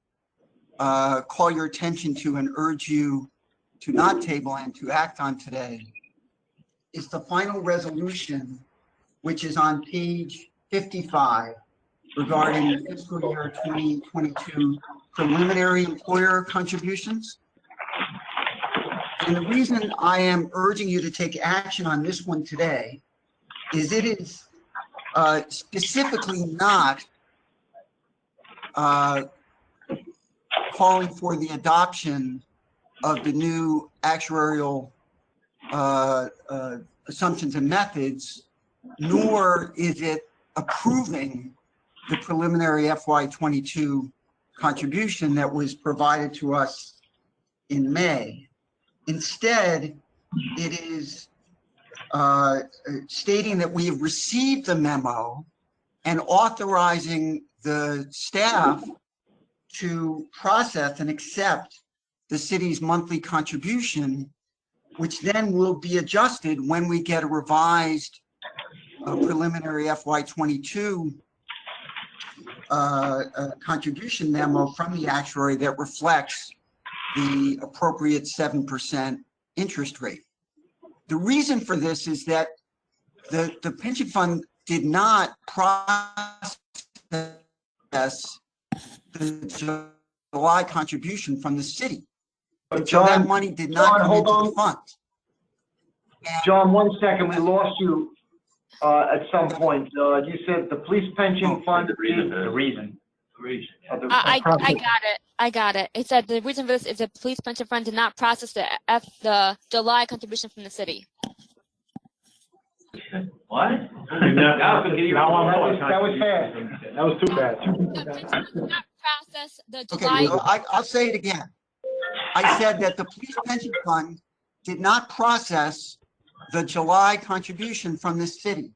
call your attention to and urge you to not table and to act on today is the final resolution, which is on page 55 regarding fiscal year 2022 preliminary employer contributions. And the reason I am urging you to take action on this one today is it is specifically not calling for the adoption of the new actuarial assumptions and methods, nor is it approving the preliminary FY22 contribution that was provided to us in May. Instead, it is stating that we have received the memo and authorizing the staff to process and accept the city's monthly contribution, which then will be adjusted when we get a revised preliminary FY22 contribution memo from the actuary that reflects the appropriate 7% interest rate. The reason for this is that the pension fund did not process the July contribution from the city. So John, that money did not come into the fund. John, 1 second, we lost you at some point. You said the police pension fund. The reason. I got it. It said the reason for this is the police pension fund did not process the July contribution from the city. What? That was fast. That was too bad. The pension fund did not process the Okay, July. I'll say it again. I said that the police pension fund did not process the July contribution from the city.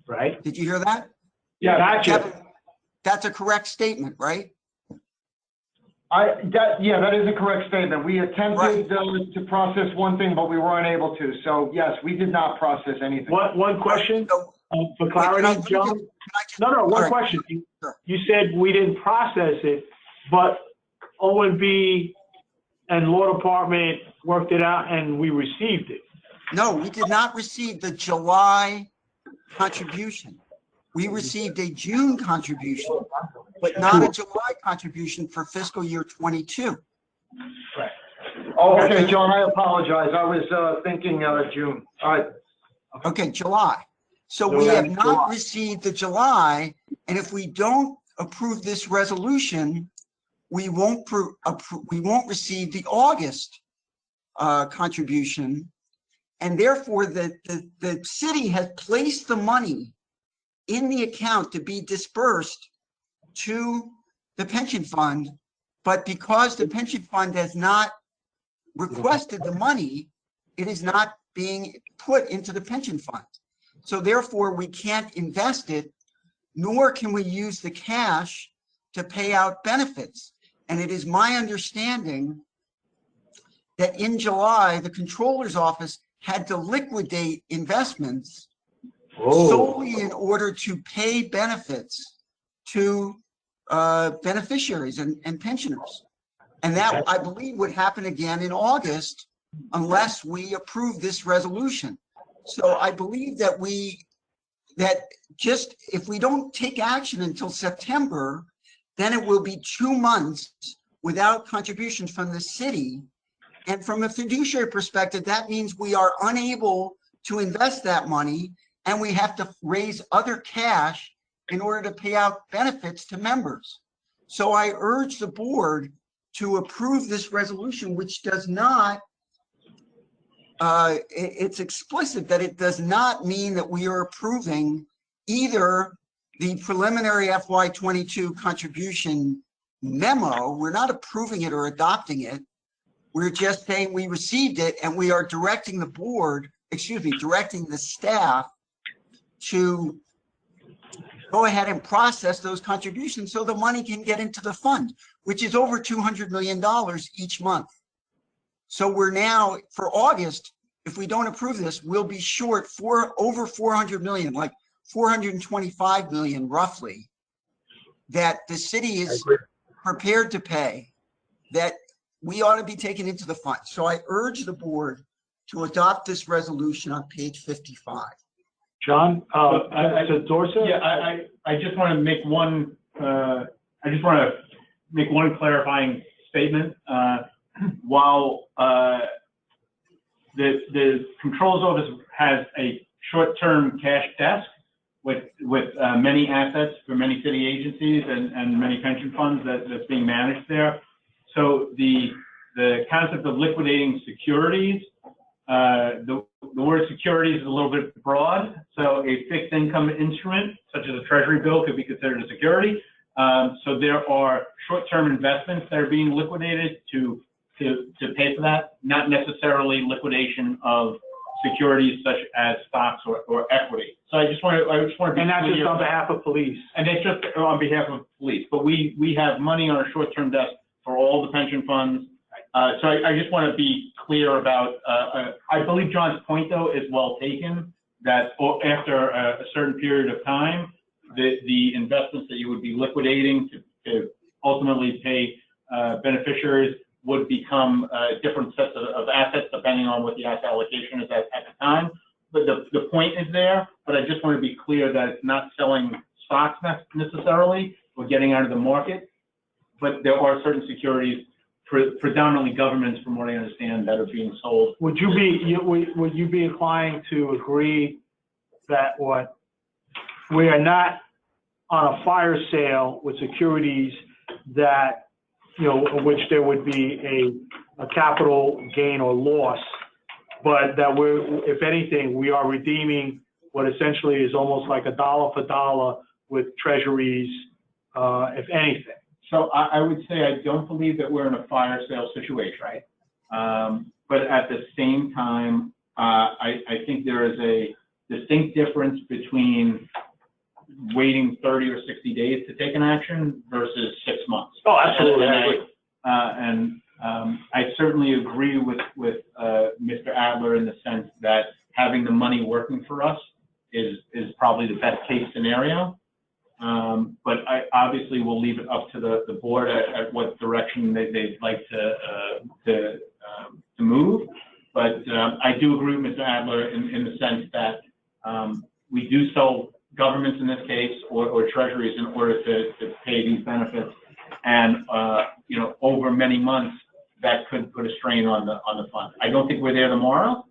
Right. Did you hear that? Yeah, gotcha. Kevin, that's a correct statement, right? Yeah, that is a correct statement. We attempted to process one thing, but we weren't able to. So yes, we did not process anything. One question for clarity, John? One right. question. Sure. You said we didn't process it, but O&B and law department worked it out and we received it. No, we did not receive the July contribution. We received a June contribution, but not a July contribution for fiscal year 22. Right. Oh, okay, John, I apologize. I was thinking June. All right. Okay, July. So we have not received the July, and if we don't approve this resolution, we won't receive the August contribution, and therefore the city has placed the money in the account to be dispersed to the pension fund, but because the pension fund has not requested the money, it is not being put into the pension fund. So therefore, we can't invest it, nor can we use the cash to pay out benefits. And it is my understanding that in July, the controller's office had to liquidate investments solely in order to pay benefits to beneficiaries and pensioners. And that, I believe, would happen again in August unless we approve this resolution. So I believe that we that just if we don't take action until September, then it will be 2 months without contributions from the city. And from a fiduciary perspective, that means we are unable to invest that money and we have to raise other cash in order to pay out benefits to members. So I urge the board to approve this resolution, which does not, it's explicit that it does not mean that we are approving either the preliminary FY22 contribution memo. We're not approving it or adopting it. We're just saying we received it and we are directing the board, directing the staff to go ahead and process those contributions so the money can get into the fund, which is over $200 million each month. So we're now, for August, if we don't approve this, we'll be short for over 400 million, like 425 million roughly, that the city is prepared to pay, that we ought to be taken into the fund. So I urge the board to adopt this resolution on page 55. John, Mr. Dorset? Yeah, I just want to make one, clarifying statement. While the controller's office has a short-term cash desk with many assets for many city agencies and many pension funds that's being managed there. So the concept of liquidating securities, the word securities is a little bit broad. So a fixed income instrument such as a treasury bill could be considered a security. So there are short-term investments that are being liquidated to pay for that, not necessarily liquidation of securities such as stocks or equity. So I just want to be and that's clear. just on behalf of police. And it's just on behalf of police. But we have money on a short-term desk for all the pension funds. So I just want to be clear about, I believe John's point though is well taken, that after a certain period of time, the investments that you would be liquidating to ultimately pay beneficiaries would become different sets of assets depending on what the asset allocation is at the time. But the point is there, but I just want to be clear that it's not selling stocks necessarily or getting out of the market, but there are certain securities, predominantly governments from what I understand, that are being sold. Would you be inclined to agree that we are not on a fire sale with securities that, which there would be a capital gain or loss, but that if anything, we are redeeming what essentially is almost like a dollar for dollar with treasuries, if anything? So I would say I don't believe that we're in a fire sale situation, right? But at the same time, I think there is a distinct difference between waiting 30 or 60 days to take an action versus 6 months. Oh, absolutely. I certainly agree with Mr. Adler in the sense that having the money working for us is probably the best case scenario. But I obviously will leave it up to the board at what direction they'd like to move. But I do agree with Mr. Adler in the sense that we do sell governments in this case or treasuries in order to pay these benefits, and over many months that could put a strain on the fund. I don't think we're there tomorrow,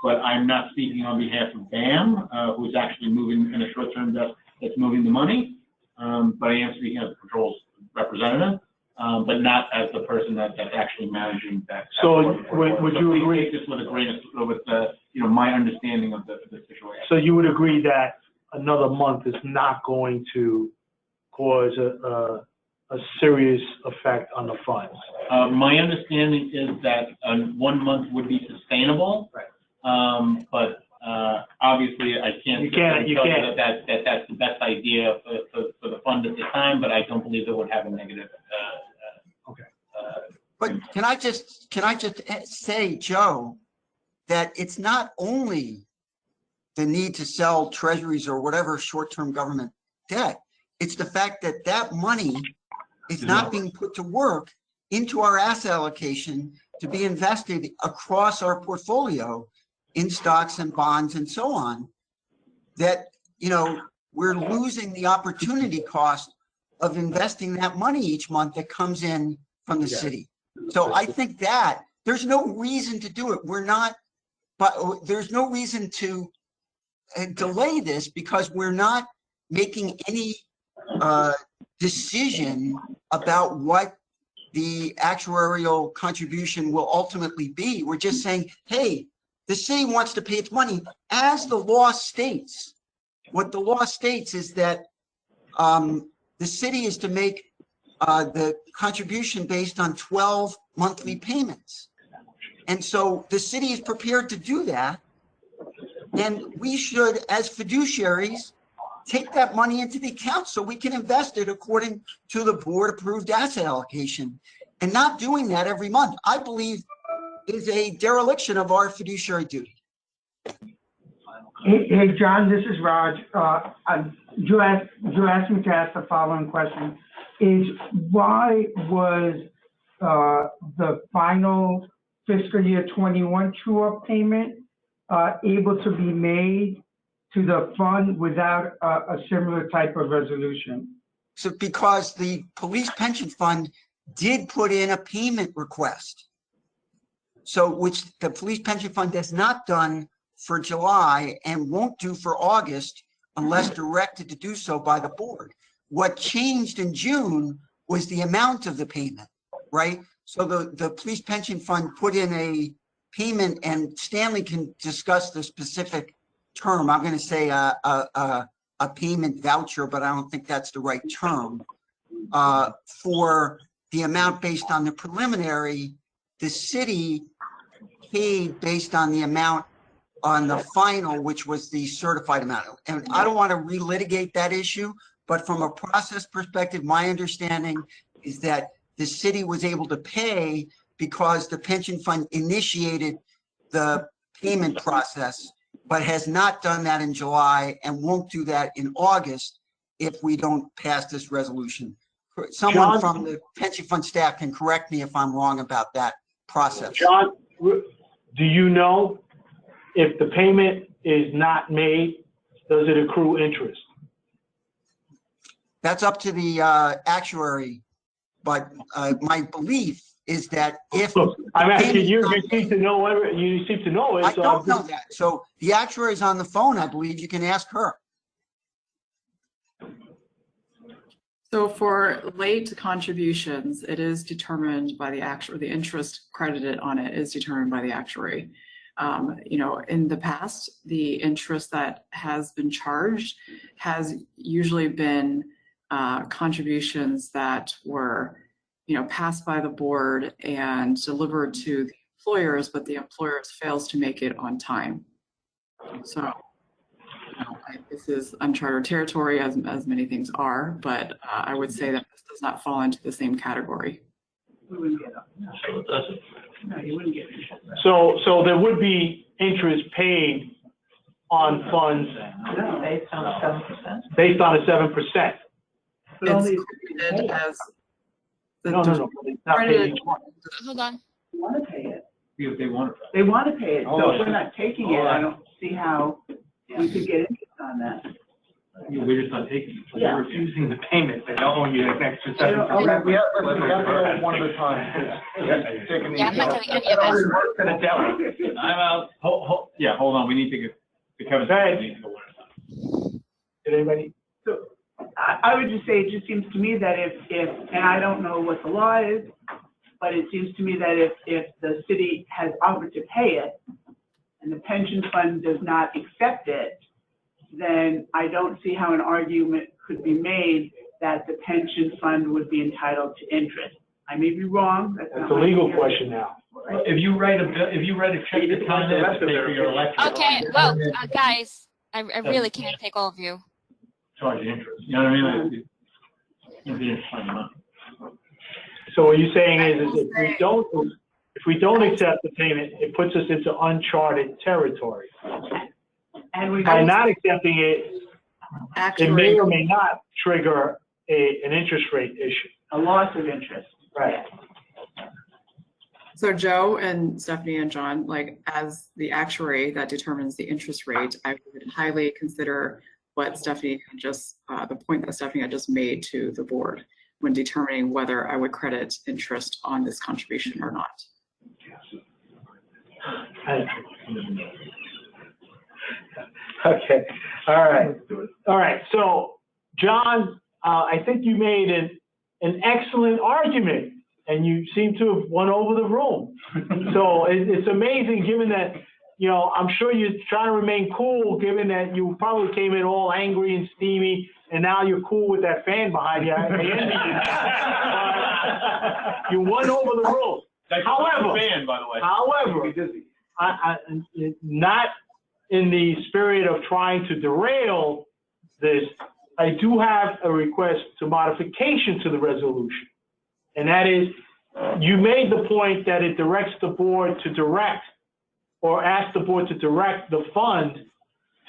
but I'm not speaking on behalf of BAM, who's actually moving in a short-term desk that's moving the money, but I am speaking as a controls representative, but not as the person that's actually managing that. So would you agree? Take this with a grain of, with my understanding of the situation. So you would agree that another month is not going to cause a serious effect on the funds? My understanding is that 1 month would be sustainable, right. But obviously I can't. You can't. That's the best idea for the fund at the time, but I don't believe it would have a negative. Okay. But can I just say, Joe, that it's not only the need to sell treasuries or whatever short-term government debt, it's the fact that that money is not being put to work into our asset allocation to be invested across our portfolio in stocks and bonds and so on, that you know, we're losing the opportunity cost of investing that money each month that comes in from the city. So I think that there's no reason to do it. But there's no reason to delay this because we're not making any decision about what the actuarial contribution will ultimately be. We're just saying, hey, the city wants to pay its money as the law states. What the law states is that the city is to make the contribution based on 12 monthly payments. And so the city is prepared to do that. And we should, as fiduciaries, take that money into the account so we can invest it according to the board-approved asset allocation. And not doing that every month, I believe, is a dereliction of our fiduciary duty. Hey, John, this is Raj. You asked me to ask the following question. Why was the final fiscal year 21 true-up payment able to be made to the fund without a similar type of resolution? So because the police pension fund did put in a payment request. So which the police pension fund has not done for July and won't do for August unless directed to do so by the board. What changed in June was the amount of the payment, right? So the police pension fund put in a payment, and Stanley can discuss the specific term. I'm going to say a payment voucher, but I don't think that's the right term. For the amount based on the preliminary, the city paid based on the amount on the final, which was the certified amount. And I don't want to relitigate that issue, but from a process perspective, my understanding is that the city was able to pay because the pension fund initiated the payment process, but has not done that in July and won't do that in August if we don't pass this resolution. Someone from the pension fund staff can correct me if I'm wrong about that process. John, do you know if the payment is not made, does it accrue interest? That's up to the actuary, but my belief is that if I'm asking you seem to know it. I don't know that. So the actuary is on the phone. I believe you can ask her. So for late contributions, it is determined by the actuary. The interest credited on it is determined by the actuary. You know, in the past, the interest that has been charged has usually been contributions that were, you know, passed by the board and delivered to the employers, but the employers fails to make it on time. So, you know, this is uncharted territory, as many things are, but I would say that this does not fall into the same category. We wouldn't get it. So it doesn't. No, you wouldn't get it. So there would be interest paid on funds No, based on 7%. based on a 7%. It's credited as No, it's not paid each month. Hold on. They want to pay it. Because they want it. They want to pay it, so Oh, if we're not taking it, I don't see how we could get interest on that. We're just not taking it. Yeah. We're refusing the payment. They don't owe you an extra They don't owe Okay, $7. we have to go one at a time. Taking Yeah, I'm not getting any of this. I'm out. Hold on. We need to get the Kevin. We need to go one at a time. Did anybody? So I would just say, it just seems to me that if, and I don't know what the law is, but it seems to me that if the city has offered to pay it and the pension fund does not accept it, then I don't see how an argument could be made that the pension fund would be entitled to interest. I may be wrong. That's It's a legal question now. If you write a check to Con Ed to pay for your electric. Okay, well, guys, I really can't take all of you. Charge interest. You know what I mean? It's interest on the money. So what you're saying is if we don't accept the payment, it puts us into uncharted territory. And by not accepting it, it may or may not trigger an interest rate issue. A loss of interest. Right. So Joe and Stephanie and John, like as the actuary that determines the interest rate, I would highly consider what Stephanie just, the point that Stephanie had just made to the board when determining whether I would credit interest on this contribution or not. Okay, all right. So, John, I think you made an excellent argument, and you seem to have won over the room. So it's amazing, given that, you know, I'm sure you're trying to remain cool, given that you probably came in all angry and steamy, and now you're cool with that fan behind you. You won over the room. However, fan, by the way. However, I not in the spirit of trying to derail this, I do have a request to modification to the resolution. And that is, you made the point that it directs the board to direct, or ask the board to direct the fund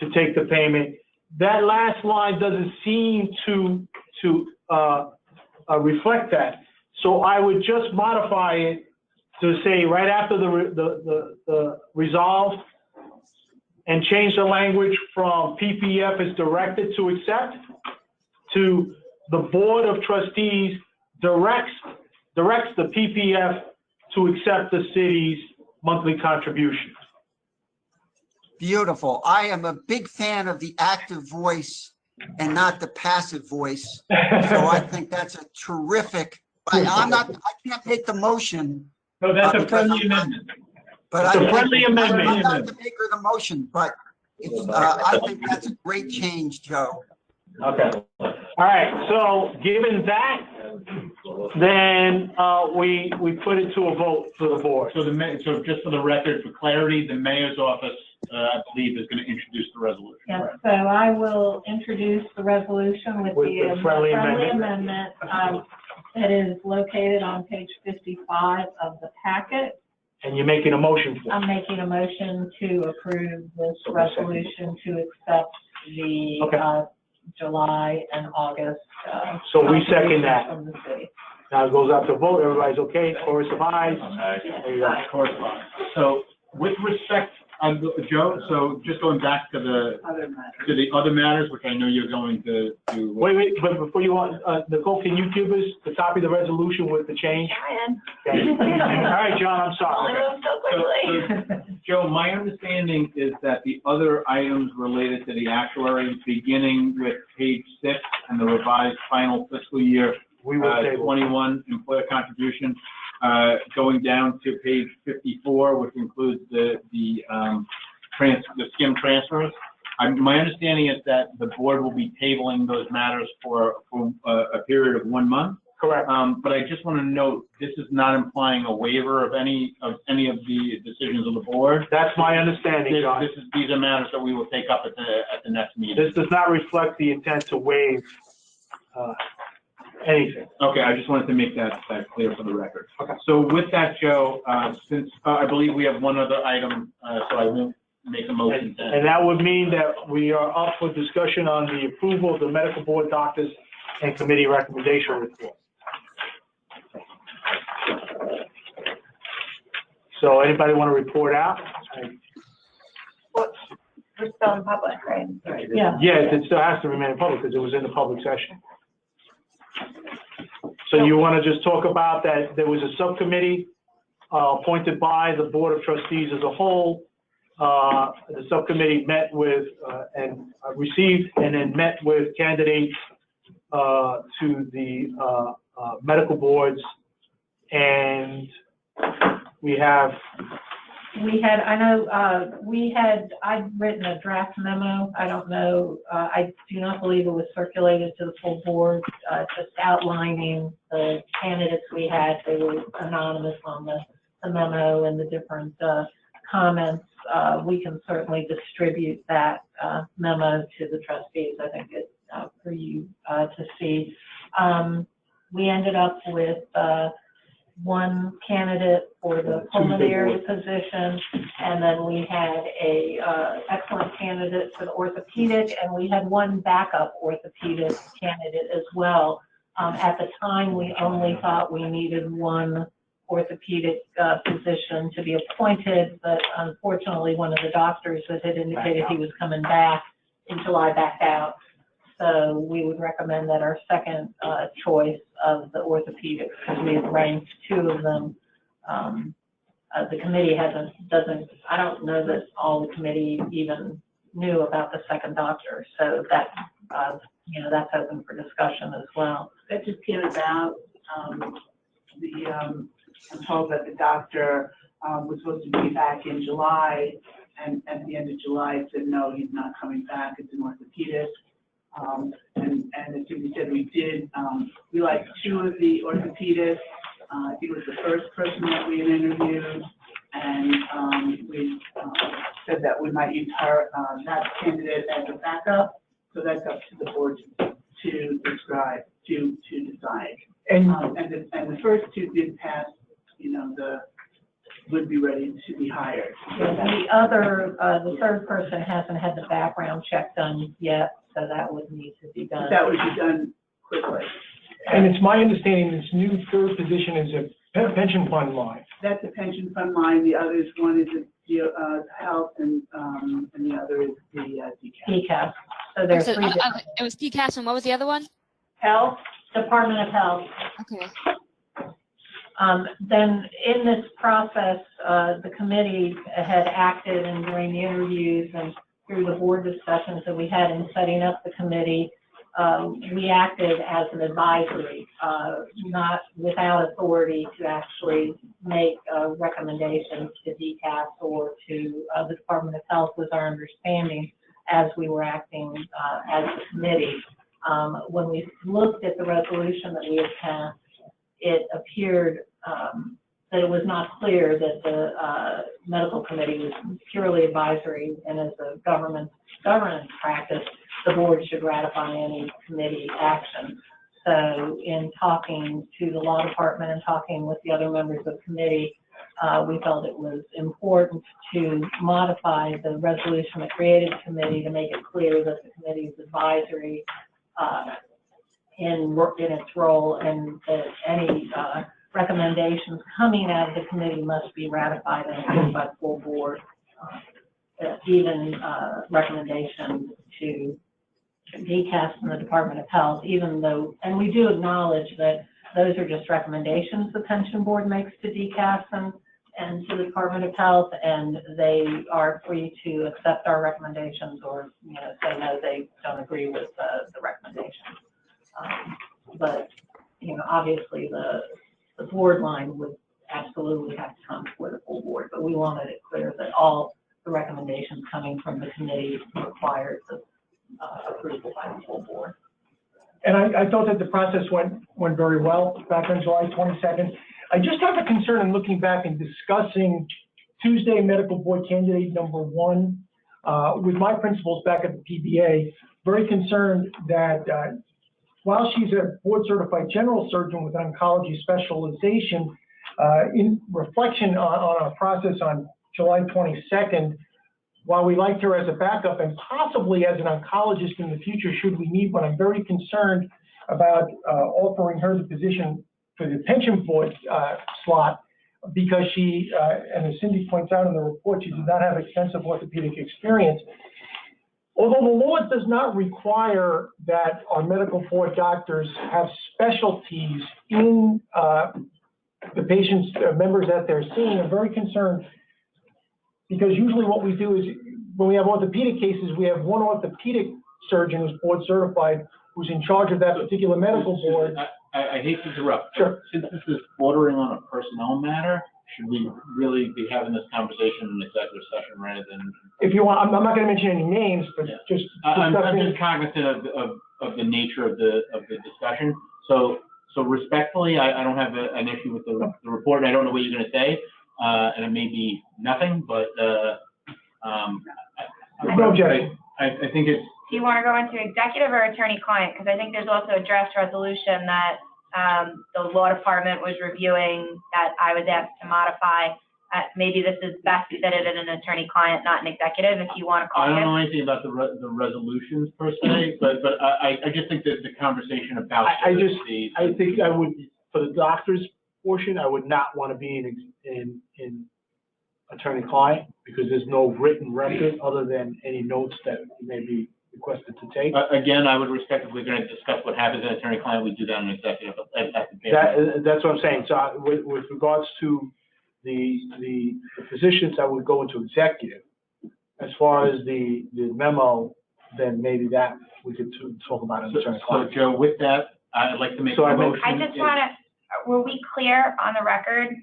to take the payment. That last line doesn't seem to reflect that. So I would just modify it to say right after the resolve, and change the language from PPF is directed to accept to the Board of Trustees directs the PPF to accept the city's monthly contribution. Beautiful. I am a big fan of the active voice and not the passive voice. So I think that's a terrific, I can't make the motion. No, that's a friendly amendment. But It's a friendly amendment. I'm not the maker of the motion, but I think that's a great change, Joe. Okay. All right. So given that, then we put it to a vote for the board. So so just for the record, for clarity, the mayor's office, I believe, is going to introduce the resolution. Yes, so I will introduce the resolution with the friendly amendment. It is located on page 55 of the packet. And you're making a motion for it. I'm making a motion to approve this resolution to accept the July and August. So we second that. From the city. Now it goes out to vote. Everybody's okay? Chorus of ayes. There you go. Correspondence. So with respect, Joe, so just going back to the other matters, which I know you're going to. Wait, but before you want, Nicole, can you give us the copy of the resolution with the change? Okay. All right, John, I'm sorry. So, Joe, my understanding is that the other items related to the actuary, beginning with page 6 and the revised final fiscal year 21 employer contribution, going down to page 54, which includes the skim transfers. My understanding is that the board will be tabling those matters for a period of 1 month. Correct. But I just want to note, this is not implying a waiver of any of the decisions of the board. That's my understanding, John. These are matters that we will take up at the next meeting. This does not reflect the intent to waive anything. Okay, I just wanted to make that clear for the record. Okay. So with that, Joe, since I believe we have one other item, so I won't make a motion. And that would mean that we are up for discussion on the approval of the medical board doctors and committee recommendation report. So anybody want to report out? We're still in public, right? Yeah. Yeah, it still has to remain in public because it was in the public session. So you want to just talk about that there was a subcommittee appointed by the Board of Trustees as a whole. The subcommittee met with and received and then met with candidates to the medical boards, and I'd written a draft memo. I don't know, I do not believe it was circulated to the full board, just outlining the candidates we had. They were anonymous on the memo and the different comments. We can certainly distribute that memo to the trustees. I think it's for you to see. We ended up with one candidate for the pulmonary position, and then we had a excellent candidate for the orthopedic, and we had one backup orthopedic candidate as well. At the time, we only thought we needed one orthopedic position to be appointed, but unfortunately, one of the doctors that had indicated he was coming back in July backed out. So we would recommend that our second choice of the orthopedics, because we have ranked two of them, the committee doesn't, I don't know that all the committee even knew about the second doctor. So that, that's open for discussion as well. That just came about, I'm told that the doctor was supposed to be back in July, and at the end of July said, no, he's not coming back, it's an orthopedist. And as Jimmy said, we liked two of the orthopedists. I think it was the first person that we had interviewed, and we said that we might use her, that candidate as a backup. So that's up to the board to decide. And the first two did pass, would be ready to be hired. The third person hasn't had the background check done yet, so that would need to be done. That would be done quickly. And it's my understanding this new third position is a pension fund line. That's a pension fund line. The others, one is health, and the other is the DCAS. DCAS. So there's three. It was DCAS, and what was the other one? Health, Department of Health. Okay. Then in this process, the committee had acted, and during the interviews and through the board discussions that we had in setting up the committee, we acted as an advisory, not without authority to actually make recommendations to DCAS or to the Department of Health, was our understanding as we were acting as a committee. When we looked at the resolution that we had passed, it appeared that it was not clear that the medical committee was purely advisory, and as a governance practice, the board should ratify any committee action. So in talking to the law department and talking with the other members of the committee, we felt it was important to modify the resolution that created the committee to make it clear that the committee is advisory in its role, and that any recommendations coming out of the committee must be ratified and approved by the full board. Even recommendations to DCAS and the Department of Health, even though, and we do acknowledge that those are just recommendations the pension board makes to DCAS and to the Department of Health, and they are free to accept our recommendations or say no, they don't agree with the recommendations. But obviously the board line would absolutely have to come before the full board, but we wanted it clear that all the recommendations coming from the committee required the approval by the full board. And I thought that the process went very well back on July 22nd. I just have a concern in looking back and discussing Tuesday medical board candidate number 1 with my principals back at the PBA, very concerned that while she's a board certified general surgeon with oncology specialization, in reflection on our process on July 22nd, while we liked her as a backup and possibly as an oncologist in the future should we need one, I'm very concerned about offering her the position for the pension board slot, because she, and as Cindy points out in the report, she did not have extensive orthopedic experience. Although the law does not require that our medical board doctors have specialties in the patient's members that they're seeing, I'm very concerned, because usually what we do is when we have orthopedic cases, we have one orthopedic surgeon who's board certified, who's in charge of that particular medical board. I hate to interrupt. Sure. Since this is bordering on a personnel matter, should we really be having this conversation in executive session rather than? If you want, I'm not going to mention any names, but just I'm just cognizant of the nature of the discussion. So respectfully, I don't have an issue with the report, and I don't know what you're going to say, and it may be nothing, but no objection. I think it's. Do you want to go into executive or attorney-client? Because I think there's also a draft resolution that the law department was reviewing that I was asked to modify. Maybe this is best fitted in an attorney-client, not an executive, if you want to call it. I don't know anything about the resolutions per se, but I just think that the conversation about I think I would, for the doctor's portion, I would not want to be in attorney-client, because there's no written record other than any notes that may be requested to take. Again, I would respectively going to discuss what happens in attorney-client. We do that in executive. That's what I'm saying. So with regards to the positions that would go into executive, as far as the memo, then maybe that we could talk about in attorney-client. So Joe, with that, I'd like to make a motion. I just want to, were we clear on the record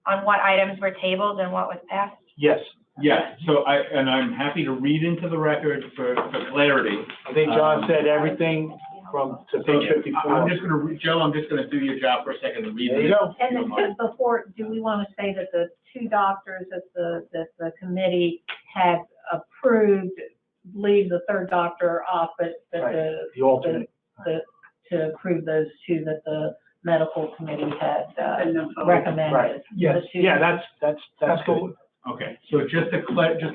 on what items were tabled and what was passed? Yes. Yes, so I'm happy to read into the record for clarity. I think John said everything to page 54. I'm just going to, Joe, I'm just going to do your job for a second and read it. There you go. And then before, do we want to say that the two doctors that the committee had approved, leave the third doctor off, but the alternate. To approve those two that the medical committee had recommended? Right. Yes. Yeah, that's good. Okay, so just to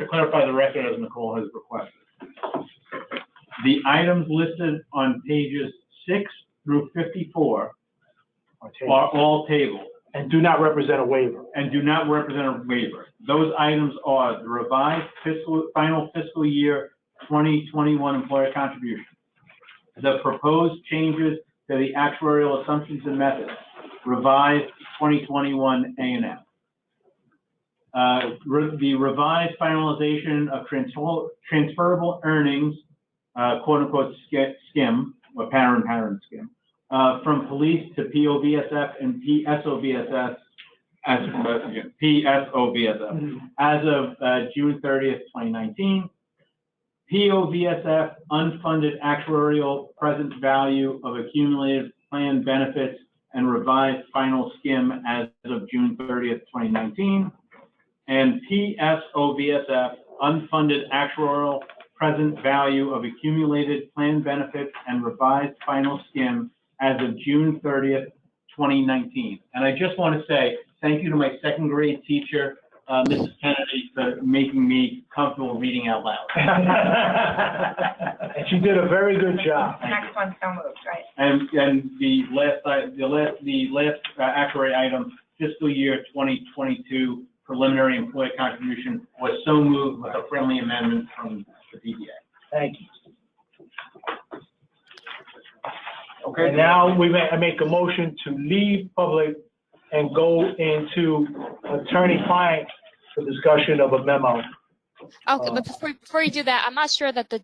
clarify the record as Nicole has requested. The items listed on pages 6 through 54 are all tabled. And do not represent a waiver. Those items are the revised final fiscal year 2021 employer contribution, the proposed changes to the actuarial assumptions and methods, revised 2021 A&M. The revised finalization of transferable earnings, quote unquote skim, or pattern skim, from police to POVSF and PSOVSF as of June 30th, 2019. POVSF unfunded actuarial present value of accumulated plan benefits and revised final skim as of June 30th, 2019. And PSOVSF unfunded actuarial present value of accumulated plan benefits and revised final skim as of June 30th, 2019. And I just want to say thank you to my second grade teacher, Mrs. Kennedy, for making me comfortable reading out loud. And she did a very good job. The next one's so moved, right? And the last actuary item, fiscal year 2022 preliminary employee contribution, was so moved with a friendly amendment from the PBA. Thank you. Okay, and now I make a motion to leave public and go into attorney-client for discussion of a memo. Okay, but before you do that, I'm not sure that the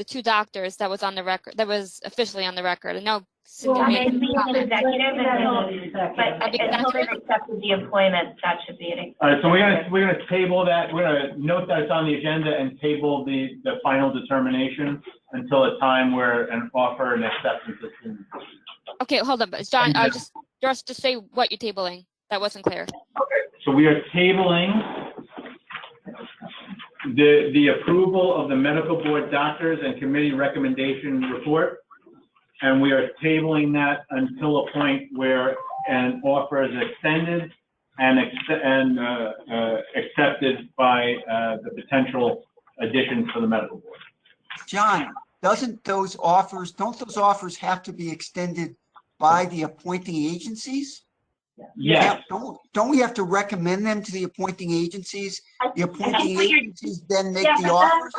two doctors that was on the record, that was officially on the record. I know Cindy made Maybe executive until they've accepted the employment, that should be it. All right, so we're gonna table that. We're gonna note that it's on the agenda and table the final determination until a time where an offer and acceptance is in. Okay, hold on, but John, just say what you're tabling. That wasn't clear. Okay, so we are tabling the approval of the medical board doctors and committee recommendation report, and we are tabling that until a point where an offer is extended and accepted by the potential additions to the medical board. John, don't those offers have to be extended by the appointing agencies? Yes. Don't we have to recommend them to the appointing agencies? The appointing agencies then make the offers?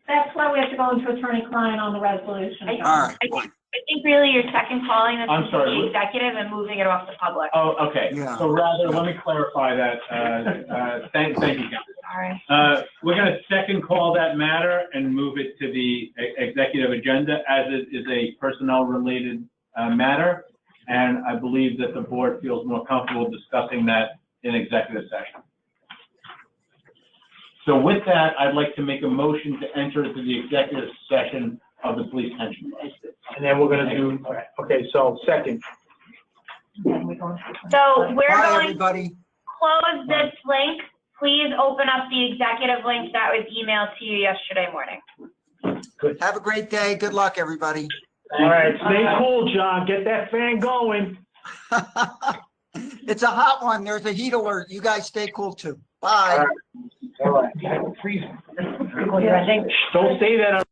That's why we have to go into attorney-client on the resolution. All right. I think really you're second calling this I'm sorry, the executive and moving it off the public. Oh, okay. Yeah. So rather, let me clarify that. Thank you, guys. Sorry. We're going to second call that matter and move it to the executive agenda as it is a personnel-related matter. And I believe that the board feels more comfortable discussing that in executive session. So with that, I'd like to make a motion to enter into the executive session of the police pension fund. And then we're gonna do, okay, so second. So we're going to close this link. Please open up the executive link that was emailed to you yesterday morning. Good. Have a great day. Good luck, everybody. All right, stay cool, John. Get that fan going. It's a hot one. There's a heat alert. You guys stay cool too. Bye. All right. Freezing. Don't say that on